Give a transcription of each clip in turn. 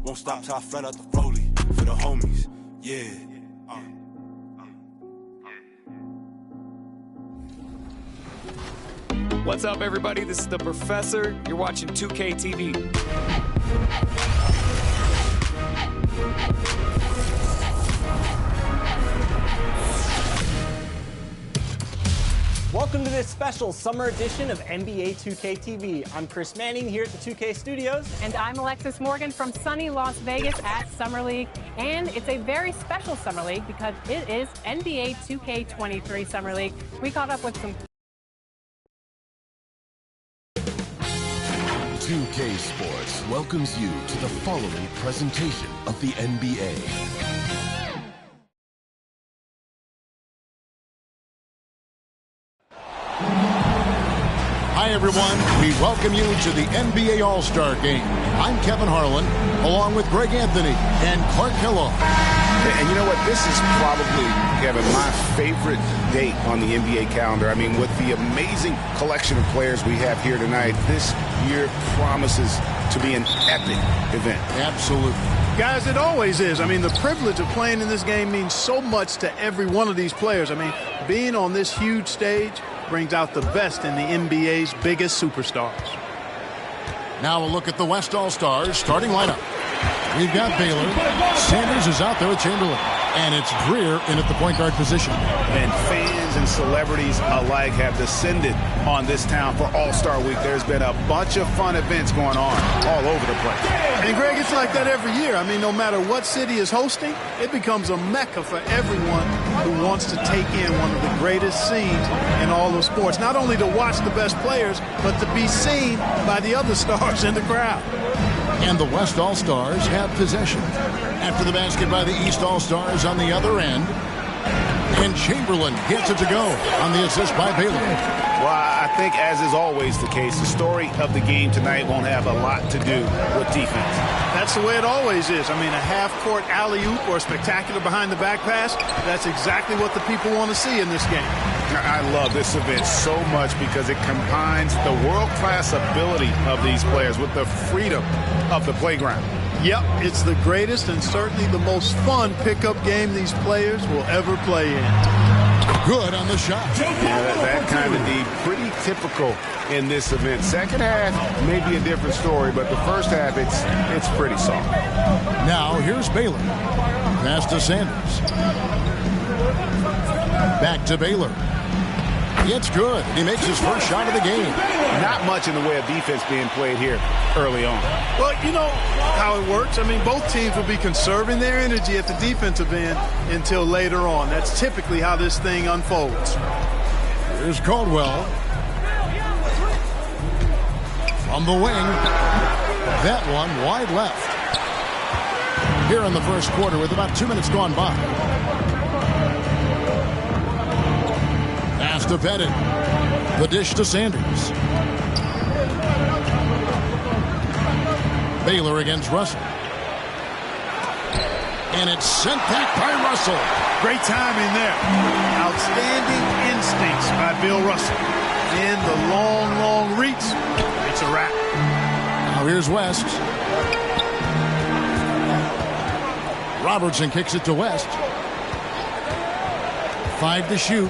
Won't stop till I flood out the Foley for the homies. Yeah. What's up, everybody? This is the Professor. You're watching 2K TV. Welcome to this special summer edition of NBA 2K TV. I'm Chris Manning here at the 2K Studios. And I'm Alexis Morgan from sunny Las Vegas at Summer League. And it's a very special Summer League because it is NBA 2K23 Summer League. We caught up with some 2K Sports welcomes you to the following presentation of the NBA. Hi, everyone. We welcome you to the NBA All-Star Game. I'm Kevin Harlan, along with Greg Anthony and Clark Kellogg. And you know what? This is probably, Kevin, my favorite date on the NBA calendar. I mean, with the amazing collection of players we have here tonight, this year promises to be an epic event. Absolutely. Guys, it always is. I mean, the privilege of playing in this game means so much to every one of these players. I mean, being on this huge stage brings out the best in the NBA's biggest superstars. Now a look at the West All-Stars starting lineup. We've got Baylor. Sanders is out there with Chamberlain. And it's Greer in at the point guard position. And fans and celebrities alike have descended on this town for All-Star Week. There's been a bunch of fun events going on all over the place. And, Greg, it's like that every year. I mean, no matter what city is hosting, it becomes a mecca for everyone who wants to take in one of the greatest scenes in all of sports. Not only to watch the best players, but to be seen by the other stars in the crowd. And the West All-Stars have possession. After the basket by the East All-Stars on the other end. And Chamberlain gets it to go on the assist by Baylor. Well, I think, as is always the case, the story of the game tonight won't have a lot to do with defense. That's the way it always is. I mean, a half-court alley-oop or a spectacular behind-the-back pass, that's exactly what the people want to see in this game. I love this event so much because it combines the world-class ability of these players with the freedom of the playground. Yep, it's the greatest and certainly the most fun pickup game these players will ever play in. Good on the shot. Yeah, that kind of D, pretty typical in this event. Second half may be a different story, but the first half, it's pretty soft. Now, here's Baylor. Pass to Sanders. Back to Baylor. It's good. He makes his first shot of the game. Not much in the way of defense being played here early on. Well, you know how it works. I mean, both teams will be conserving their energy at the defensive end until later on. That's typically how this thing unfolds. Here's Caldwell. From the wing. That one wide left. Here in the first quarter with about 2 minutes gone by. To Pettit. The dish to Sanders. Baylor against Russell. And it's sent back by Russell. Great timing there. Outstanding instincts by Bill Russell. In the long, long reach. It's a wrap. Now here's West. Robertson kicks it to West. 5 to shoot.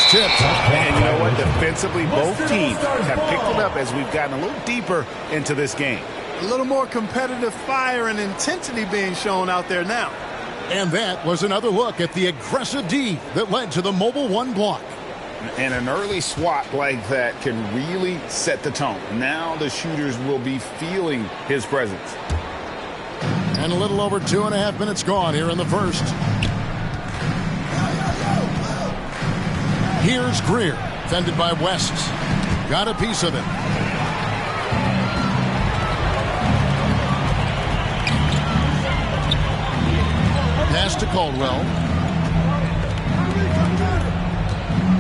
Tipped. And you know what? Defensively, both teams have picked it up as we've gotten a little deeper into this game. A little more competitive fire and intensity being shown out there now. And that was another look at the aggressive D that led to the Mobile 1 block. And an early swat like that can really set the tone. Now the shooters will be feeling his presence. And a little over 2.5 minutes gone here in the first. Here's Greer, defended by West. Got a piece of it. Pass to Caldwell.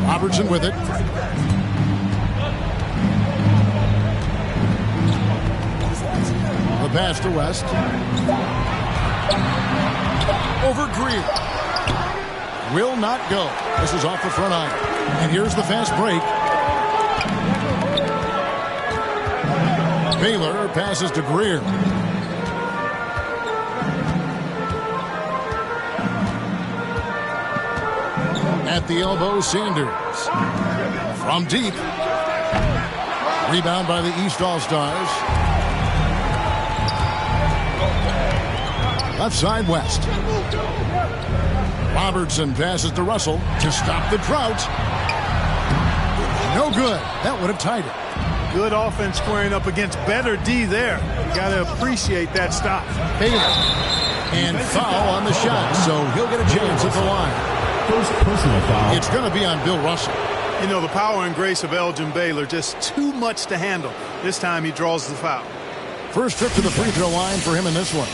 Robertson with it. The pass to West. Over Greer. Will not go. This is off the front iron. And here's the fast break. Baylor passes to Greer. At the elbow, Sanders. From deep. Rebound by the East All-Stars. Left side, West. Robertson passes to Russell to stop the drought. No good. That would have tied it. Good offense squaring up against better D there. You got to appreciate that stop. Baylor. And foul on the shot, so he'll get a chance at the line. First personal foul. It's going to be on Bill Russell. You know, the power and grace of Elgin Baylor, just too much to handle. This time he draws the foul. First trip to the free throw line for him in this one.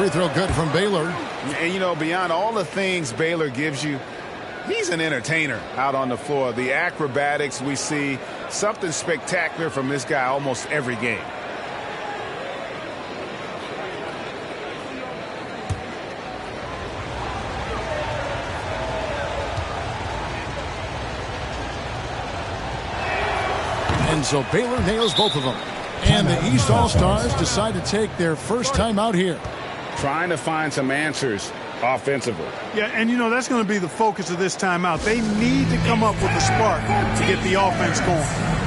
Free throw good from Baylor. And, you know, beyond all the things Baylor gives you, he's an entertainer out on the floor. The acrobatics we see, something spectacular from this guy almost every game. And so Baylor nails both of them. And the East All-Stars decide to take their first time out here. Trying to find some answers offensively. Yeah, and you know, that's going to be the focus of this timeout. They need to come up with a spark to get the offense going.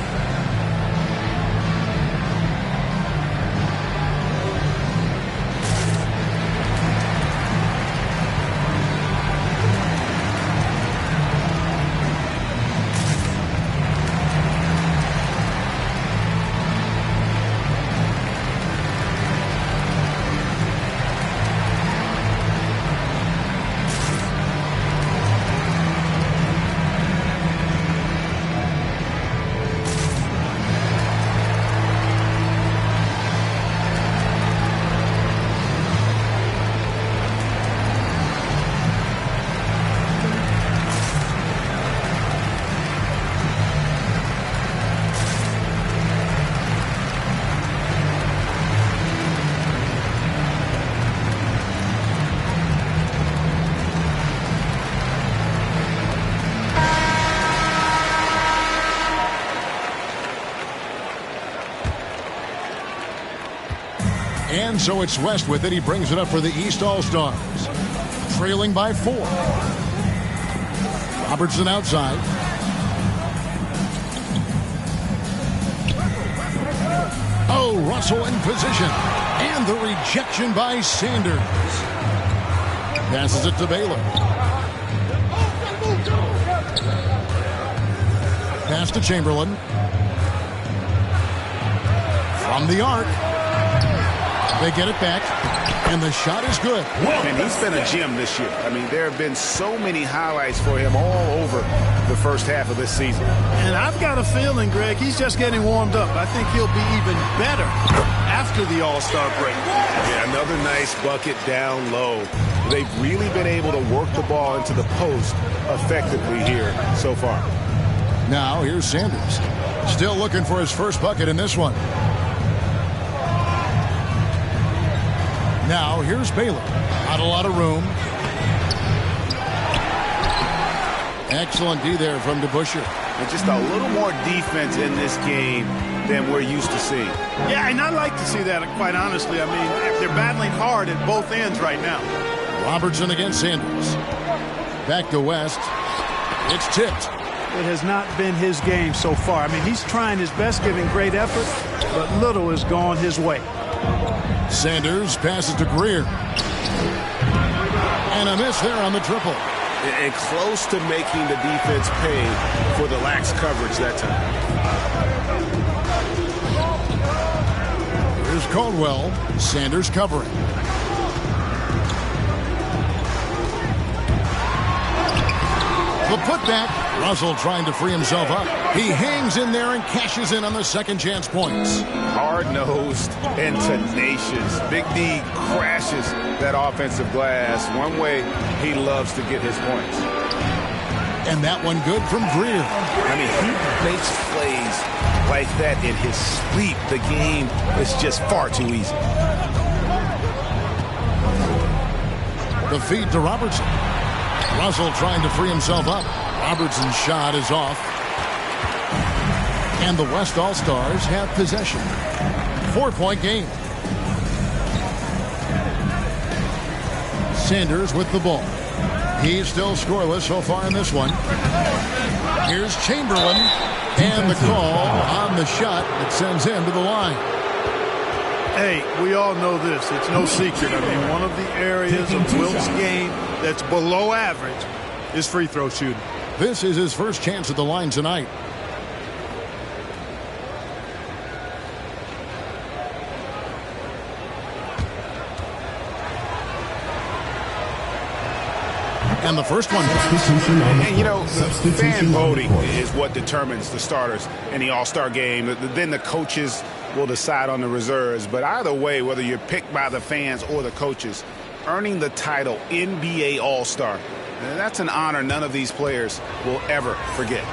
And so it's West with it. He brings it up for the East All-Stars. Trailing by 4. Robertson outside. Oh, Russell in position. And the rejection by Sanders. Passes it to Baylor. Pass to Chamberlain. From the arc. They get it back, and the shot is good. And he's been a gem this year. I mean, there have been so many highlights for him all over the first half of this season. And I've got a feeling, Greg, he's just getting warmed up. I think he'll be even better after the All-Star break. Yeah, another nice bucket down low. They've really been able to work the ball into the post effectively here so far. Now, here's Sanders. Still looking for his first bucket in this one. Now, here's Baylor. Not a lot of room. Excellent D there from DeBusschere. And just a little more defense in this game than we're used to seeing. Yeah, and I like to see that, quite honestly. I mean, they're battling hard at both ends right now. Robertson against Sanders. Back to West. It's tipped. It has not been his game so far. I mean, he's trying his best, giving great effort, but little has gone his way. Sanders passes to Greer. And a miss there on the triple. And close to making the defense pay for the lax coverage that time. Here's Caldwell. Sanders covering. The putback. Russell trying to free himself up. He hangs in there and cashes in on the second chance points. Hard-nosed and tenacious. Big D crashes that offensive glass. One way he loves to get his points. And that one good from Greer. I mean, he makes plays like that in his sleep. The game is just far too easy. The feed to Robertson. Russell trying to free himself up. Robertson's shot is off. And the West All-Stars have possession. 4-point game. Sanders with the ball. He's still scoreless so far in this one. Here's Chamberlain. And the call on the shot that sends him to the line. Hey, we all know this. It's no secret. I mean, one of the areas of Wilt's game that's below average is free throw shooting. This is his first chance at the line tonight. And the first one. And, you know, fan voting is what determines the starters in the All-Star game. Then the coaches will decide on the reserves. But either way, whether you're picked by the fans or the coaches, earning the title NBA All-Star, that's an honor none of these players will ever forget.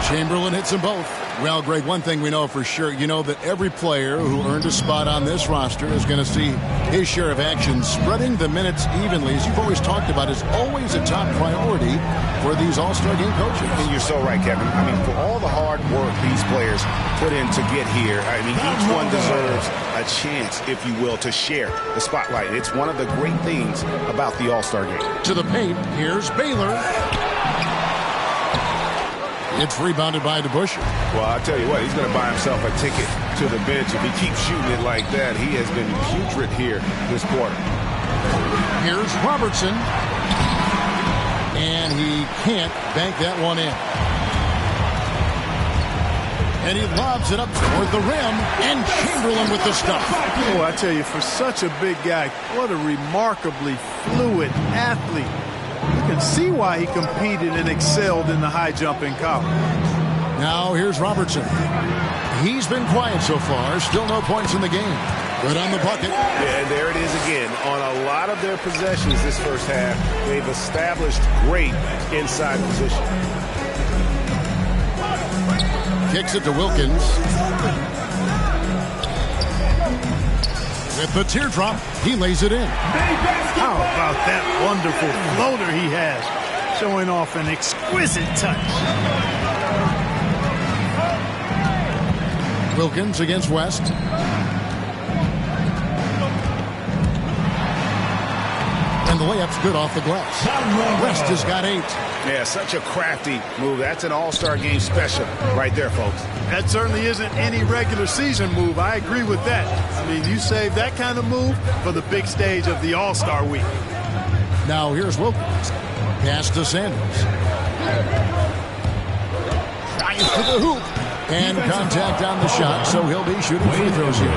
Chamberlain hits them both. Well, Greg, one thing we know for sure, you know that every player who earned a spot on this roster is going to see his share of action. Spreading the minutes evenly, as you've always talked about, is always a top priority for these All-Star game coaches. And you're so right, Kevin. I mean, for all the hard work these players put in to get here, I mean, each one deserves a chance, if you will, to share the spotlight. It's one of the great things about the All-Star game. To the paint, here's Baylor. It's rebounded by DeBusschere. Well, I'll tell you what, he's going to buy himself a ticket to the bench. If he keeps shooting it like that, he has been putrid here this quarter. Here's Robertson. And he can't bank that one in. And he lobs it up toward the rim. And Chamberlain with the stuff. Oh, I tell you, for such a big guy, what a remarkably fluid athlete. You can see why he competed and excelled in the high jump in college. Now here's Robertson. He's been quiet so far. Still no points in the game. Good on the bucket. Yeah, and there it is again. On a lot of their possessions this first half, they've established great inside position. Kicks it to Wilkins. With the teardrop, he lays it in. How about that wonderful floater he has, showing off an exquisite touch. Wilkins against West. And the layup's good off the glass. West has got 8. Yeah, such a crafty move. That's an All-Star game special right there, folks. That certainly isn't any regular season move. I agree with that. I mean, you save that kind of move for the big stage of the All-Star week. Now here's Wilkins. Pass to Sanders. Drives to the hoop. And contact on the shot, so he'll be shooting free throws here.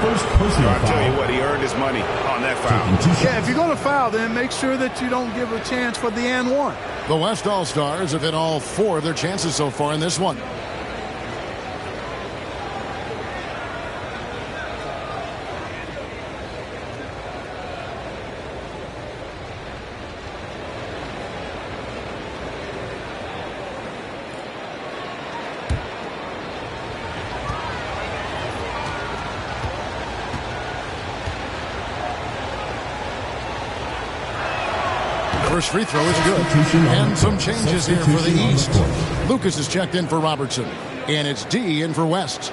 First personal I'll foul. tell you what, he earned his money on that foul. Yeah, if you're going to foul, then make sure that you don't give a chance for the and one. The West All-Stars have hit all 4 of their chances so far in this one. First free throw is good. And some changes here for the East. Lucas is checked in for Robertson. And it's D in for West.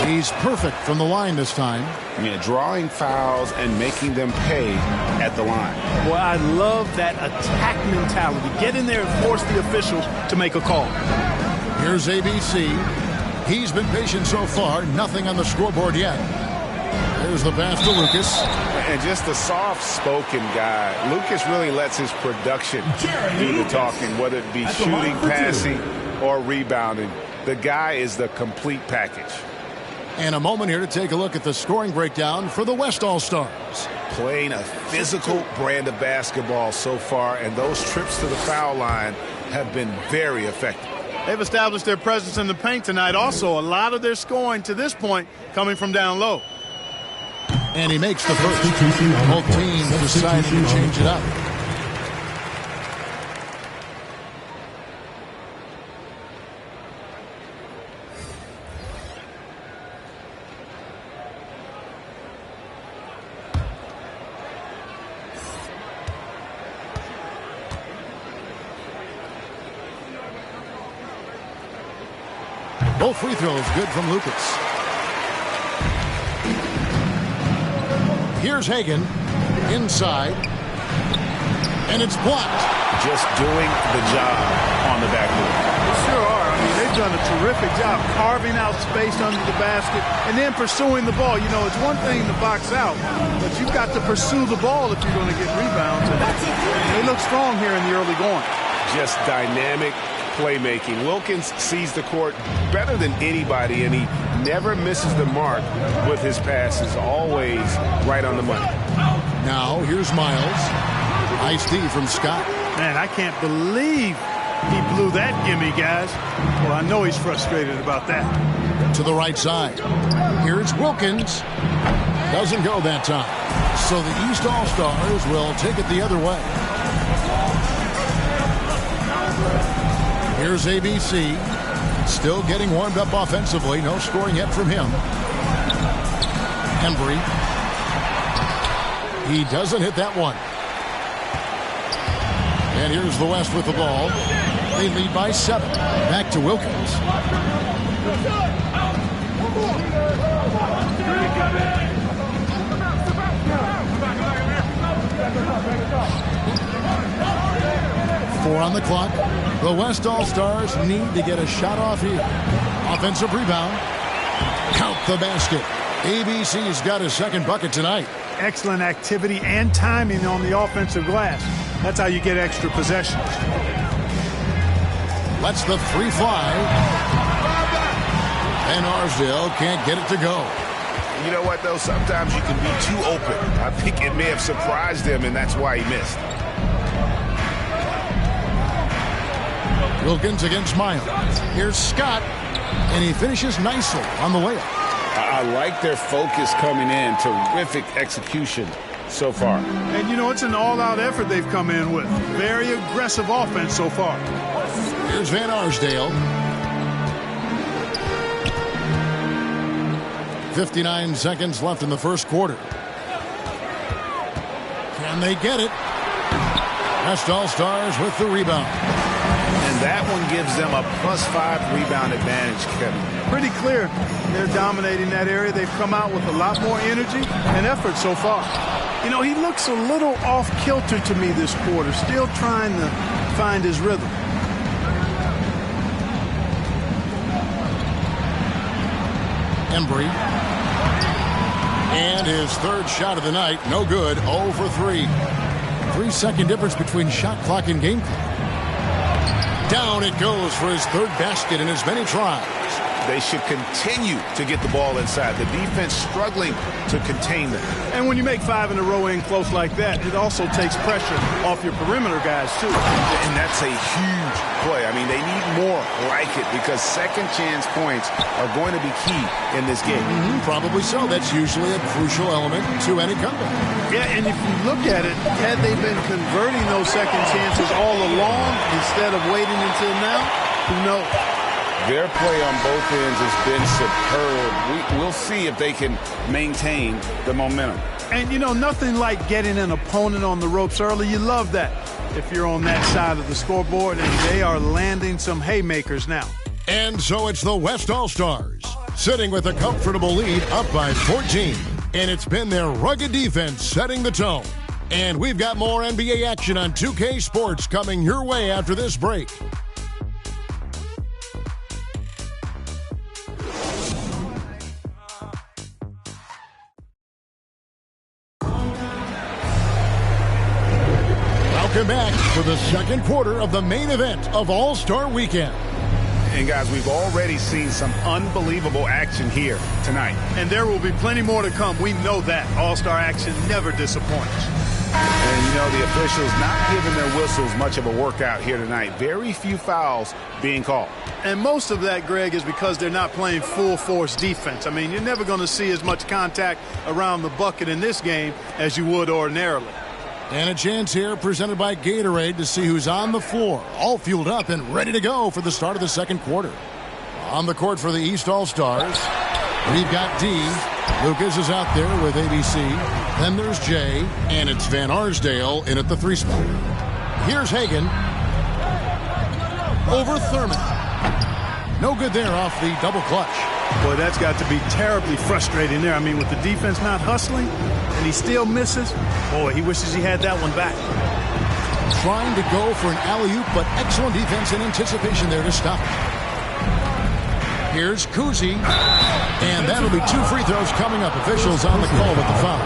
He's perfect from the line this time. I mean, drawing fouls and making them pay at the line. Well, I love that attack mentality. Get in there and force the official to make a call. Here's ABC. He's been patient so far. Nothing on the scoreboard yet. There's the pass to Lucas. And just a soft-spoken guy. Lucas really lets his production do the talking, whether it be shooting, passing, or rebounding. The guy is the complete package. And a moment here to take a look at the scoring breakdown for the West All-Stars. Playing a physical brand of basketball so far, and those trips to the foul line have been very effective. They've established their presence in the paint tonight. Also, a lot of their scoring to this point coming from down low. And he makes the first. Both teams deciding to change it up. Both free throws good from Lucas. Here's Hagan inside, and it's blocked. Just doing the job on the backboard. They sure are. I mean, they've done a terrific job carving out space under the basket and then pursuing the ball. You know, it's one thing to box out, but you've got to pursue the ball if you're going to get rebounds. And they look strong here in the early going. Just dynamic playmaking. Wilkins sees the court better than anybody, and he never misses the mark with his passes, always right on the money. Now here's Miles. Nice D from Scott. Man, I can't believe he blew that gimme, guys. Well, I know he's frustrated about that. To the right side. Here's Wilkins. Doesn't go that time. So the East All-Stars will take it the other way. Here's ABC. Still getting warmed up offensively. No scoring yet from him. Embry. He doesn't hit that one. And here's the West with the ball. They lead by 7. Back to Wilkins. Four on the clock. The West All-Stars need to get a shot off here. Offensive rebound. Count the basket. ABC's got his second bucket tonight. Excellent activity and timing on the offensive glass. That's how you get extra possessions. Lets the three fly. And Arsdale can't get it to go. You know what, though? Sometimes you can be too open. I think it may have surprised him, and that's why he missed. Wilkins against Miles. Here's Scott, and he finishes nicely on the layup. I like their focus coming in. Terrific execution so far. And, you know, it's an all-out effort they've come in with. Very aggressive offense so far. Here's Van Arsdale. 59 seconds left in the first quarter. Can they get it? West All-Stars with the rebound. And that one gives them a +5 rebound advantage, Kevin. Pretty clear. They're dominating that area. They've come out with a lot more energy and effort so far. You know, he looks a little off-kilter to me this quarter, still trying to find his rhythm. Embry. And his third shot of the night, no good, 0 for 3. 3-second difference between shot clock and game clock. Down it goes for his third basket in as many tries. They should continue to get the ball inside. The defense struggling to contain them. And when you make 5 in a row in close like that, it also takes pressure off your perimeter guys, too. And that's a huge play. I mean, they need more like it because second chance points are going to be key in this game. Probably so. That's usually a crucial element to any comeback. Yeah, and if you look at it, had they been converting those second chances all along instead of waiting until now, who knows? Their play on both ends has been superb. We'll see if they can maintain the momentum. And, you know, nothing like getting an opponent on the ropes early. You love that if you're on that side of the scoreboard, and they are landing some haymakers now. And so it's the West All-Stars, sitting with a comfortable lead up by 14. And it's been their rugged defense setting the tone. And we've got more NBA action on 2K Sports coming your way after this break. back for the second quarter of the main event of All-Star Weekend. And guys, we've already seen some unbelievable action here tonight. And there will be plenty more to come. We know that. All-Star action never disappoints. And, you know, the officials not giving their whistles much of a workout here tonight. Very few fouls being called. And most of that, Greg, is because they're not playing full-force defense. I mean, you're never going to see as much contact around the bucket in this game as you would ordinarily. And a chance here presented by Gatorade to see who's on the floor, all fueled up and ready to go for the start of the second quarter. On the court for the East All-Stars, we've got D. Lucas is out there with ABC. Then there's Jay, and it's Van Arsdale in at the 3 spot. Here's Hagan. Over Thurman. No good there off the double clutch. Boy, that's got to be terribly frustrating there. I mean, with the defense not hustling, and he still misses. Boy, he wishes he had that one back. Trying to go for an alley-oop, but excellent defense and anticipation there to stop. Here's Kuzi, and that'll be 2 free throws coming up. Officials on the call with the foul.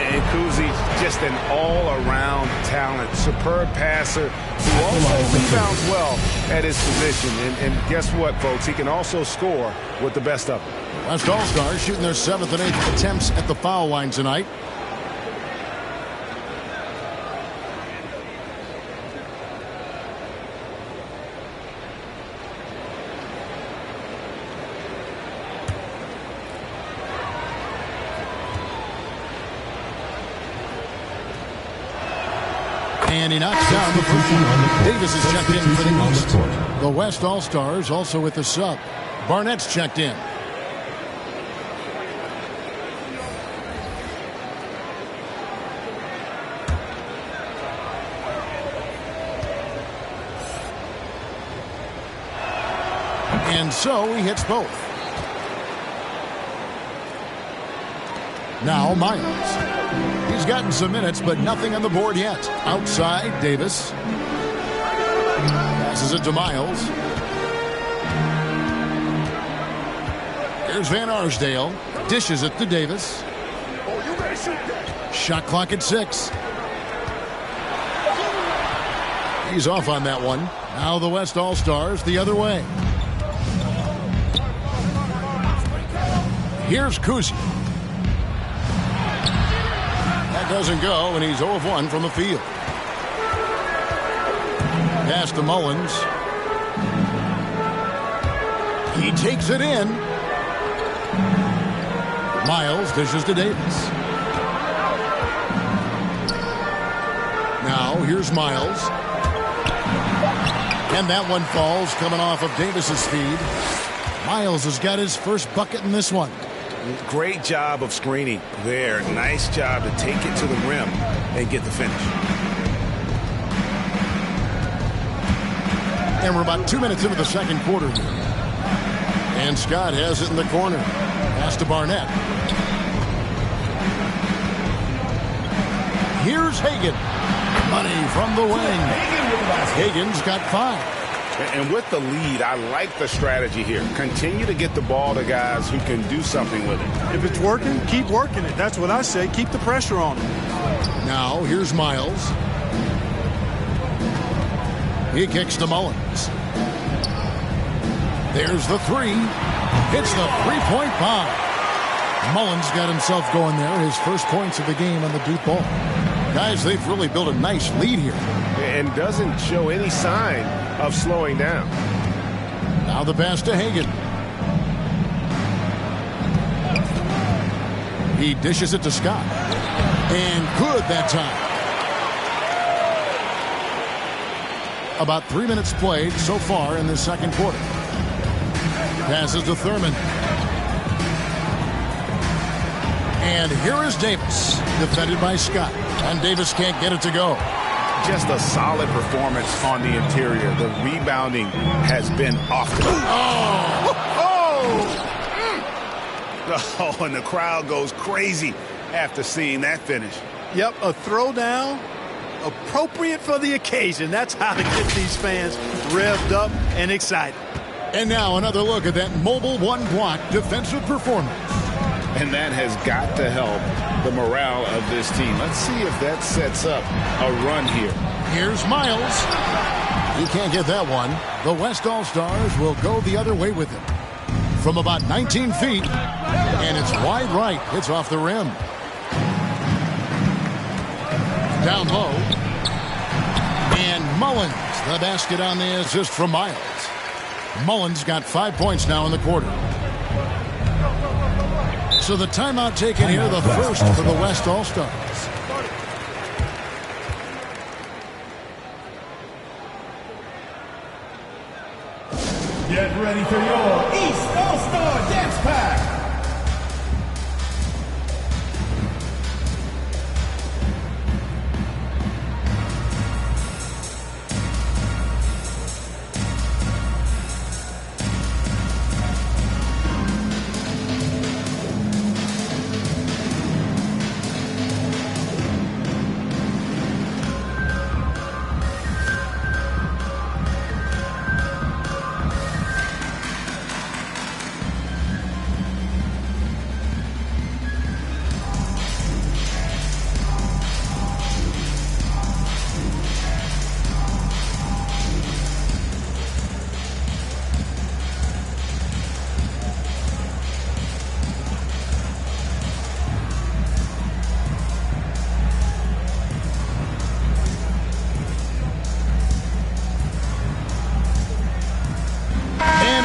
And Kuzi, just an all-around talent, superb passer who also rebounds well at his position. And guess what, folks? He can also score with the best of them. West All-Stars shooting their 7th and 8th attempts at the foul line tonight. And he knocks down the first one. Davis is checked in for the East. The West All-Stars also with the sub. Barnett's checked in. And so he hits both. Now Myers. He's gotten some minutes, but nothing on the board yet. Outside, Davis. Passes it to Miles. Here's Van Arsdale. Dishes it to Davis. Shot clock at 6. He's off on that one. Now the West All-Stars the other way. Here's Kuzi. That doesn't go, and he's 0 of 1 from the field. Pass to Mullins. He takes it in. Miles dishes to Davis. Now here's Miles. And that one falls coming off of Davis's feed. Miles has got his first bucket in this one. Great job of screening there. Nice job to take it to the rim and get the finish. And we're about 2 minutes into the second quarter here. And Scott has it in the corner. Pass to Barnett. Here's Hagan. Money from the wing. Hagan's got 5. And with the lead, I like the strategy here. Continue to get the ball to guys who can do something with it. If it's working, keep working it. That's what I say. Keep the pressure on him. Now here's Miles. He kicks to Mullins. There's the 3. It's the 3-point bomb. Mullins got himself going there. His first points of the game on the Duke ball. Guys, they've really built a nice lead here. And doesn't show any sign of slowing down. Now the pass to Hagan. He dishes it to Scott. And good that time. About 3 minutes played so far in the second quarter. Passes to Thurman. And here is Davis, defended by Scott. And Davis can't get it to go. Just a solid performance on the interior. The rebounding has been off the Oh, and the crowd goes crazy after seeing that finish. Yep, a throwdown appropriate for the occasion. That's how to get these fans revved up and excited. And now another look at that mobile one-block defensive performance. and that has got to help the morale of this team. Let's see if that sets up a run here. Here's Miles. He can't get that one. The West All-Stars will go the other way with him. From about 19 feet, and it's wide right. It's off the rim. Down low. And Mullins, the basket on the assist from Miles. Mullins got 5 points now in the quarter. So the timeout taken here, the first for the West All-Stars. Get ready for your East All-Star Dance Pack.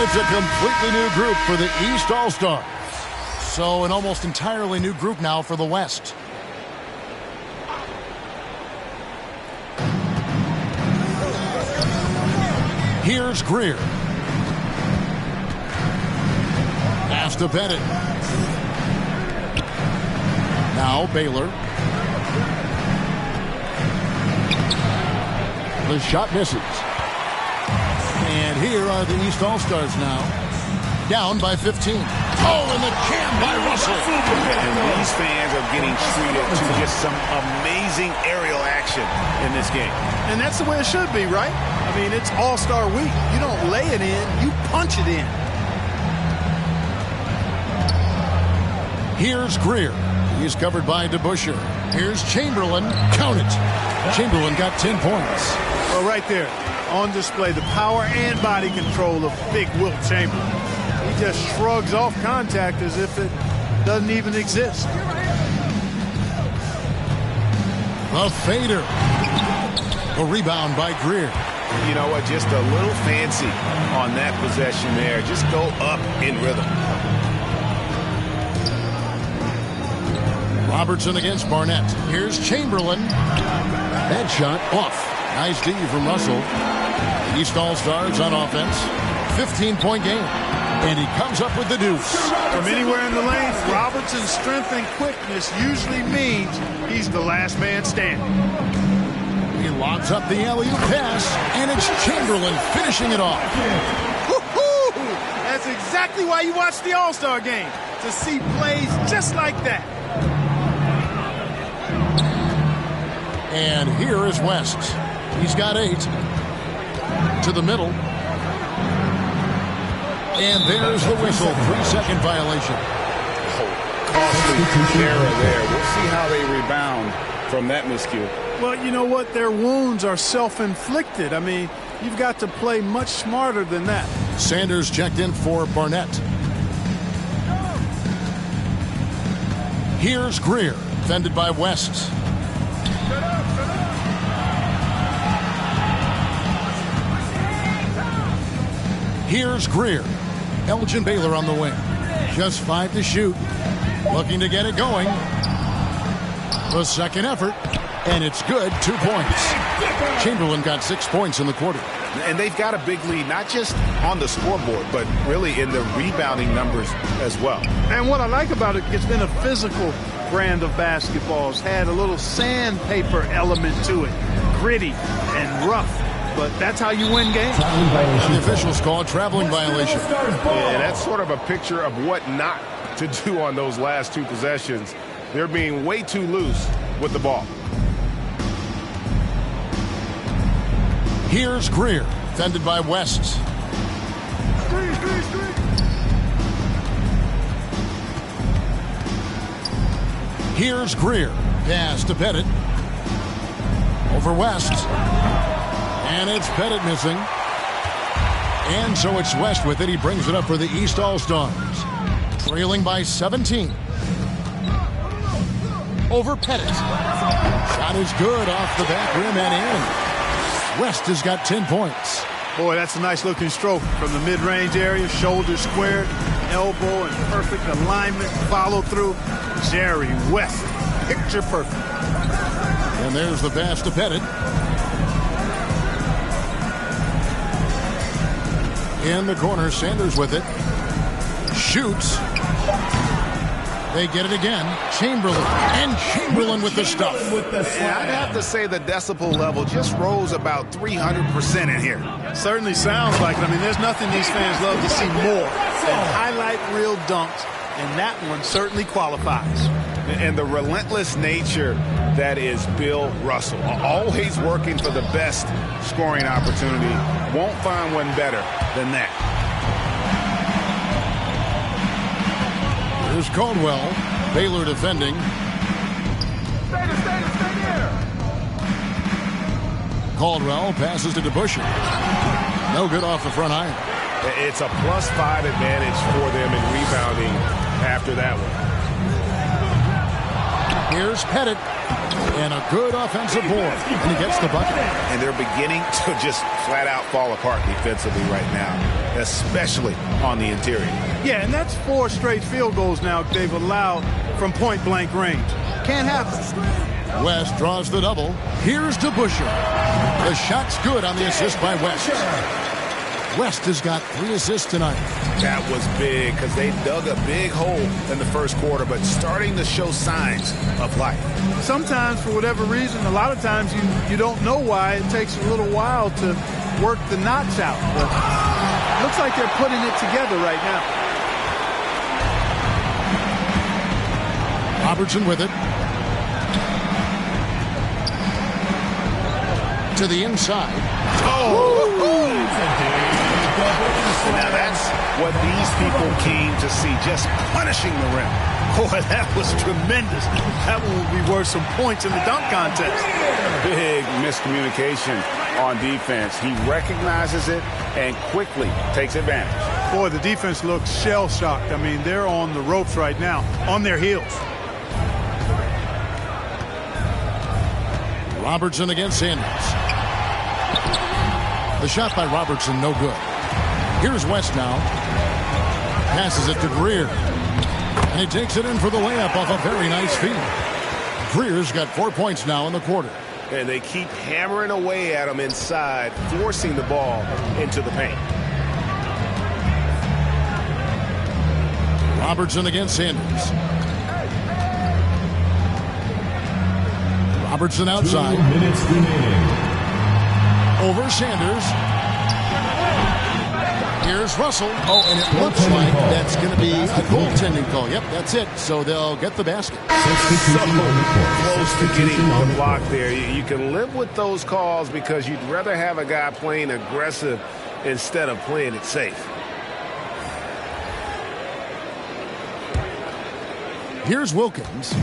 It's a completely new group for the East All-Stars. So an almost entirely new group now for the West. Here's Greer. Pass to Pettit. Now Baylor. The shot misses. And here are the East All-Stars now. Down by 15. Oh, and the jam by Russell. And these fans are getting treated to just some amazing aerial action in this game. And that's the way it should be, right? I mean, it's All-Star Week. You don't lay it in, you punch it in. Here's Greer. He's covered by DeBusschere. Here's Chamberlain. Count it. Chamberlain got 10 points. Well, right there. On display, the power and body control of big Wilt Chamberlain. He just shrugs off contact as if it doesn't even exist. A fader. A rebound by Greer. You know what? Just a little fancy on that possession there. Just go up in rhythm. Robertson against Barnett. Here's Chamberlain. That shot off. Nice D from Russell. The East All-Stars on offense. 15-point game. And he comes up with the deuce. From anywhere in the lane, Robertson's strength and quickness usually means he's the last man standing. He lobs up the alley-oop pass, and it's Chamberlain finishing it off. Woo-hoo! That's exactly why you watch the All-Star game, to see plays just like that. And here is West. He's got 8. To the middle. And there's the whistle. 3-second violation. Costly error there. We'll see how they rebound from that miscue. Well, you know what? Their wounds are self-inflicted. I mean, you've got to play much smarter than that. Sanders checked in for Barnett. Here's Greer, defended by West. Here's Greer. Elgin Baylor on the wing. Just 5 to shoot. Looking to get it going. The second effort. And it's good. 2 points. Chamberlain got 6 points in the quarter. And they've got a big lead, not just on the scoreboard, but really in the rebounding numbers as well. And what I like about it, it's been a physical brand of basketball. It's had a little sandpaper element to it. Gritty and rough. But that's how you win games. The officials call a traveling violation. Yeah, that's sort of a picture of what not to do on those last 2 possessions. They're being way too loose with the ball. Here's Greer, defended by West. Here's Greer. Pass to Pettit. Over West. And it's Pettit missing. And so it's West with it. He brings it up for the East All-Stars. Trailing by 17. Over Pettit. Shot is good off the back rim and in. West has got 10 points. Boy, that's a nice looking stroke from the mid-range area. Shoulder squared, elbow in perfect alignment, follow through. Jerry West, picture perfect. And there's the pass to Pettit. In the corner, Sanders with it. Shoots. They get it again. Chamberlain. And Chamberlain with the stuff. Yeah, I'd have to say the decibel level just rose about 300% in here. Certainly sounds like it. I mean, there's nothing these fans love to see more than highlight reel dunks, and that one certainly qualifies. And the relentless nature that is Bill Russell. Always working for the best scoring opportunity. Won't find one better than that. Here's Caldwell. Baylor defending. Caldwell passes to DeBusschere. No good off the front iron. It's a +5 advantage for them in rebounding after that one. Here's Pettit. And a good offensive board. And he gets the bucket. And they're beginning to just flat out fall apart defensively right now, especially on the interior. Yeah, and that's 4 straight field goals now they've allowed from point-blank range. Can't happen. West draws the double. Here's DeBusschere. The shot's good on the assist by West. West has got 3 assists tonight. That was big because they dug a big hole in the first quarter, but starting to show signs of life. Sometimes, for whatever reason, a lot of times you don't know why. It takes a little while to work the knots out. But it looks like they're putting it together right now. Robertson with it. To the inside. Now that's what these people came to see, just punishing the rim. Boy, that was tremendous. That one will be worth some points in the dunk contest. Big miscommunication on defense. He recognizes it and quickly takes advantage. Boy, the defense looks shell-shocked. I mean, they're on the ropes right now, on their heels. Robertson against Sanders. The shot by Robertson, no good. Here's West now. Passes it to Greer. And he takes it in for the layup off a very nice feed. Greer's got 4 points now in the quarter. And they keep hammering away at him inside, forcing the ball into the paint. Robertson against Sanders. Robertson outside. 2 minutes remaining. Over Sanders. Here's Russell. Oh, and it looks like that's going to be a goaltending call. Yep, that's it. So they'll get the basket. So close to getting one block there. You can live with those calls because you'd rather have a guy playing aggressive instead of playing it safe. Here's Wilkins.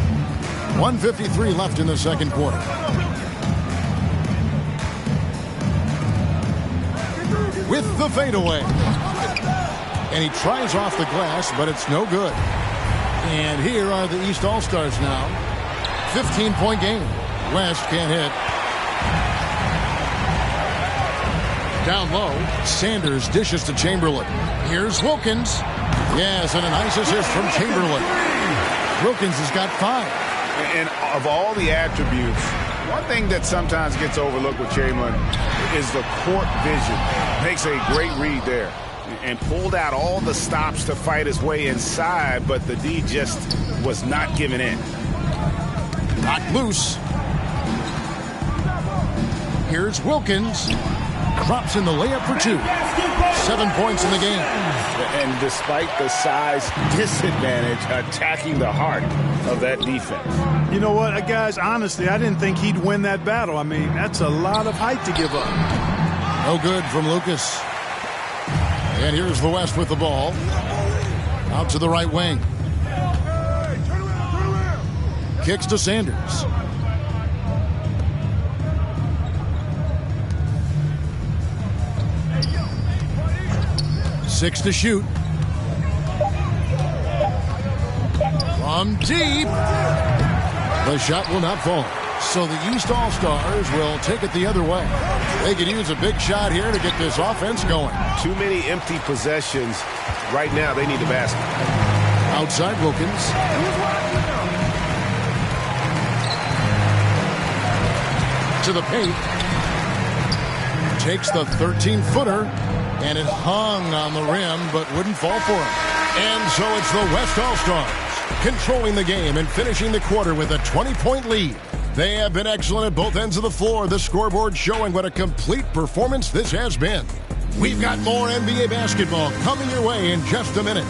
1:53 left in the second quarter. With the fadeaway. And he tries off the glass, but it's no good. And here are the East All-Stars now. 15-point game. West can't hit. Down low, Sanders dishes to Chamberlain. Here's Wilkins. Yes, and a nice assist from Chamberlain. Wilkins has got 5. And of all the attributes, one thing that sometimes gets overlooked with Chamberlain is the court vision. Makes a great read there and pulled out all the stops to fight his way inside, but the D just was not giving in. Knocked loose. Here's Wilkins. Drops in the layup for 2. 7 points in the game. And despite the size disadvantage, attacking the heart of that defense. You know what, guys, honestly, I didn't think he'd win that battle. I mean, that's a lot of height to give up. No good from Lucas. And here's the West with the ball. Out to the right wing. Kicks to Sanders. Six to shoot. From deep. The shot will not fall. So the East All-Stars will take it the other way. They could use a big shot here to get this offense going. Too many empty possessions. Right now, they need the basket. Outside Wilkins. To the paint. Takes the 13-footer. And it hung on the rim, but wouldn't fall for him. And so it's the West All-Stars controlling the game and finishing the quarter with a 20-point lead. They have been excellent at both ends of the floor. The scoreboard showing what a complete performance this has been. We've got more NBA basketball coming your way in just a minute.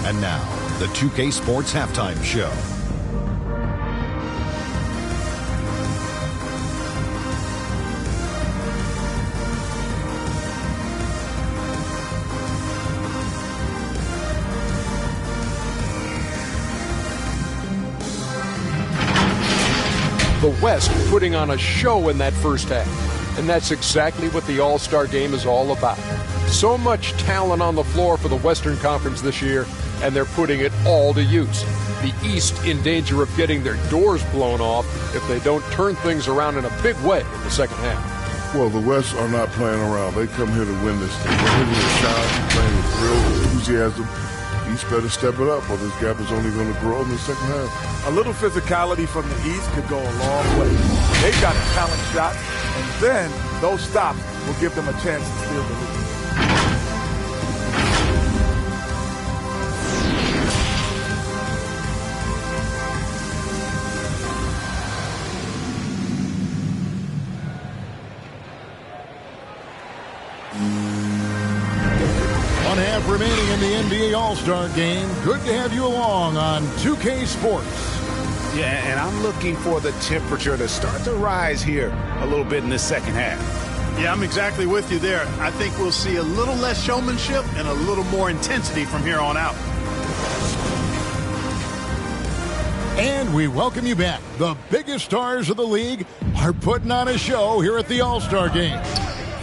And now, the 2K Sports Halftime Show. The West putting on a show in that first half. And that's exactly what the All-Star game is all about. So much talent on the floor for the Western Conference this year, and they're putting it all to use. The East in danger of getting their doors blown off if they don't turn things around in a big way in the second half. Well, the West are not playing around. They come here to win this thing. They're hitting their shots, playing with real enthusiasm. East better step it up, or this gap is only going to grow in the second half. A little physicality from the East could go a long way. They've got a talent shot, and then those stops will give them a chance to steal the lead. Remaining in the NBA All-Star game. Good to have you along on 2K Sports. Yeah, and I'm looking for the temperature to start to rise here a little bit in the second half. Yeah, I'm exactly with you there. I think we'll see a little less showmanship and a little more intensity from here on out. And we welcome you back. The biggest stars of the league are putting on a show here at the All-Star game.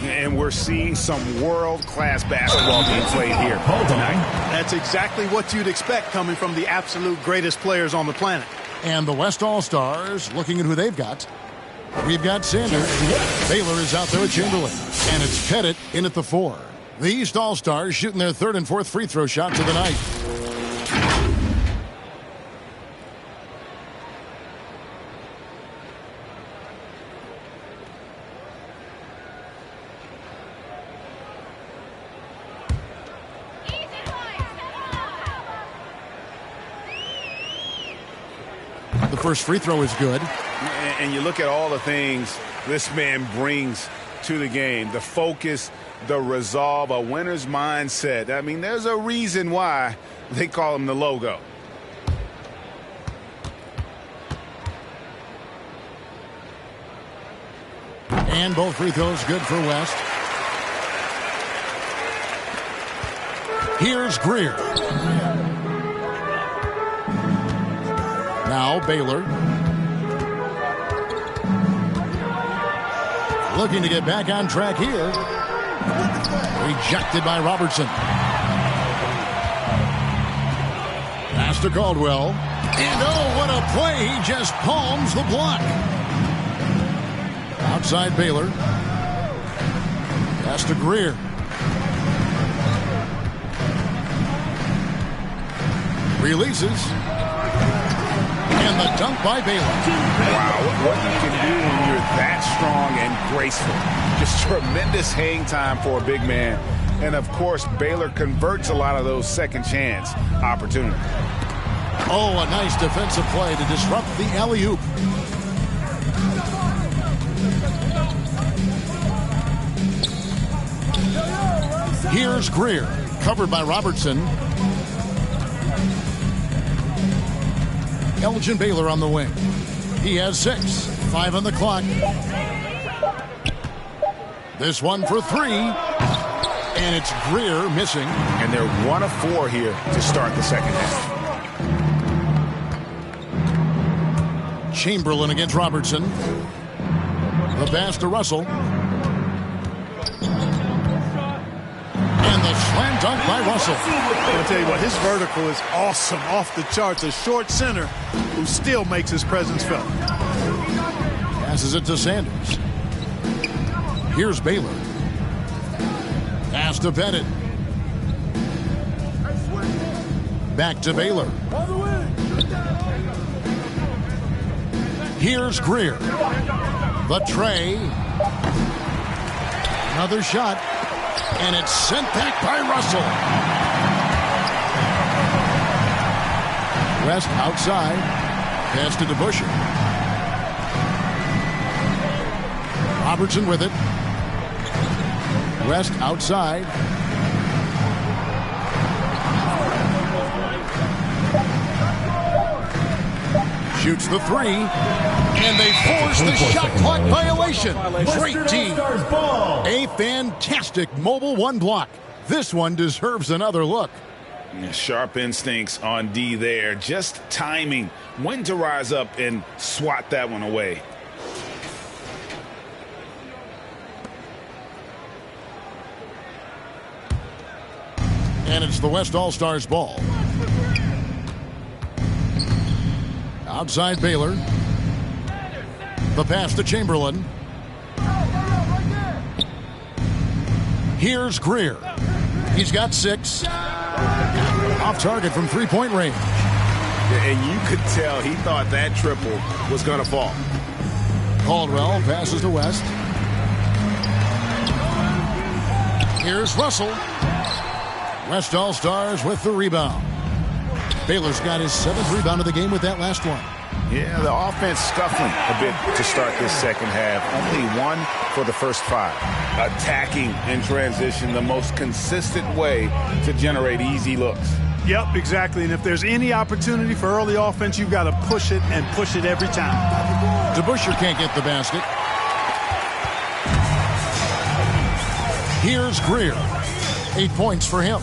And we're seeing some world-class basketball being played here tonight. That's exactly what you'd expect coming from the absolute greatest players on the planet. And the West All-Stars, looking at who they've got. We've got Sanders. Baylor is out there with Chamberlain. And it's Pettit in at the 4. The East All-Stars shooting their third and fourth free throw shots of the night. The first free throw is good. And you look at all the things this man brings to the game. The focus, the resolve, a winner's mindset. I mean, there's a reason why they call him the logo. And both free throws good for West. Here's Greer. Now Baylor. Looking to get back on track here. Rejected by Robertson. Pass to Caldwell. And oh, what a play. He just palms the block. Outside Baylor. Pass to Greer. Releases. And the dunk by Baylor. Wow, what you can do when you're that strong and graceful. Just tremendous hang time for a big man. And, of course, Baylor converts a lot of those second chance opportunities. Oh, a nice defensive play to disrupt the alley-oop. Here's Greer, covered by Robertson. Elgin Baylor on the wing. He has 6. 5 on the clock. This one for 3. And it's Greer missing. And they're 1 of 4 here to start the second half. Chamberlain against Robertson. The pass to Russell. And the slam dunk by Russell. I'll tell you what, his vertical is awesome, off the charts. A short center who still makes his presence felt. Passes it to Sanders. Here's Baylor. Pass to Bennett. Back to Baylor. Here's Greer. The tray. Another shot. And it's sent back by Russell. West outside. Pass to DeBusschere. Robertson with it. West outside. Shoots the three. And they force the shot clock violation. Great team. A fantastic mobile one block. This one deserves another look. Sharp instincts on D there. Just timing when to rise up and swat that one away. And it's the West All-Stars ball. Outside Baylor. The pass to Chamberlain. Here's Greer. He's got 6. Off target from three-point range. And you could tell he thought that triple was going to fall. Caldwell passes to West. Here's Russell. West All-Stars with the rebound. Baylor's got his 7th rebound of the game with that last one. Yeah, the offense scuffling a bit to start this second half. Only 1 for the first 5. Attacking in transition, the most consistent way to generate easy looks. Yep, exactly. And if there's any opportunity for early offense, you've got to push it and push it every time. DeBusschere can't get the basket. Here's Greer. 8 points for him.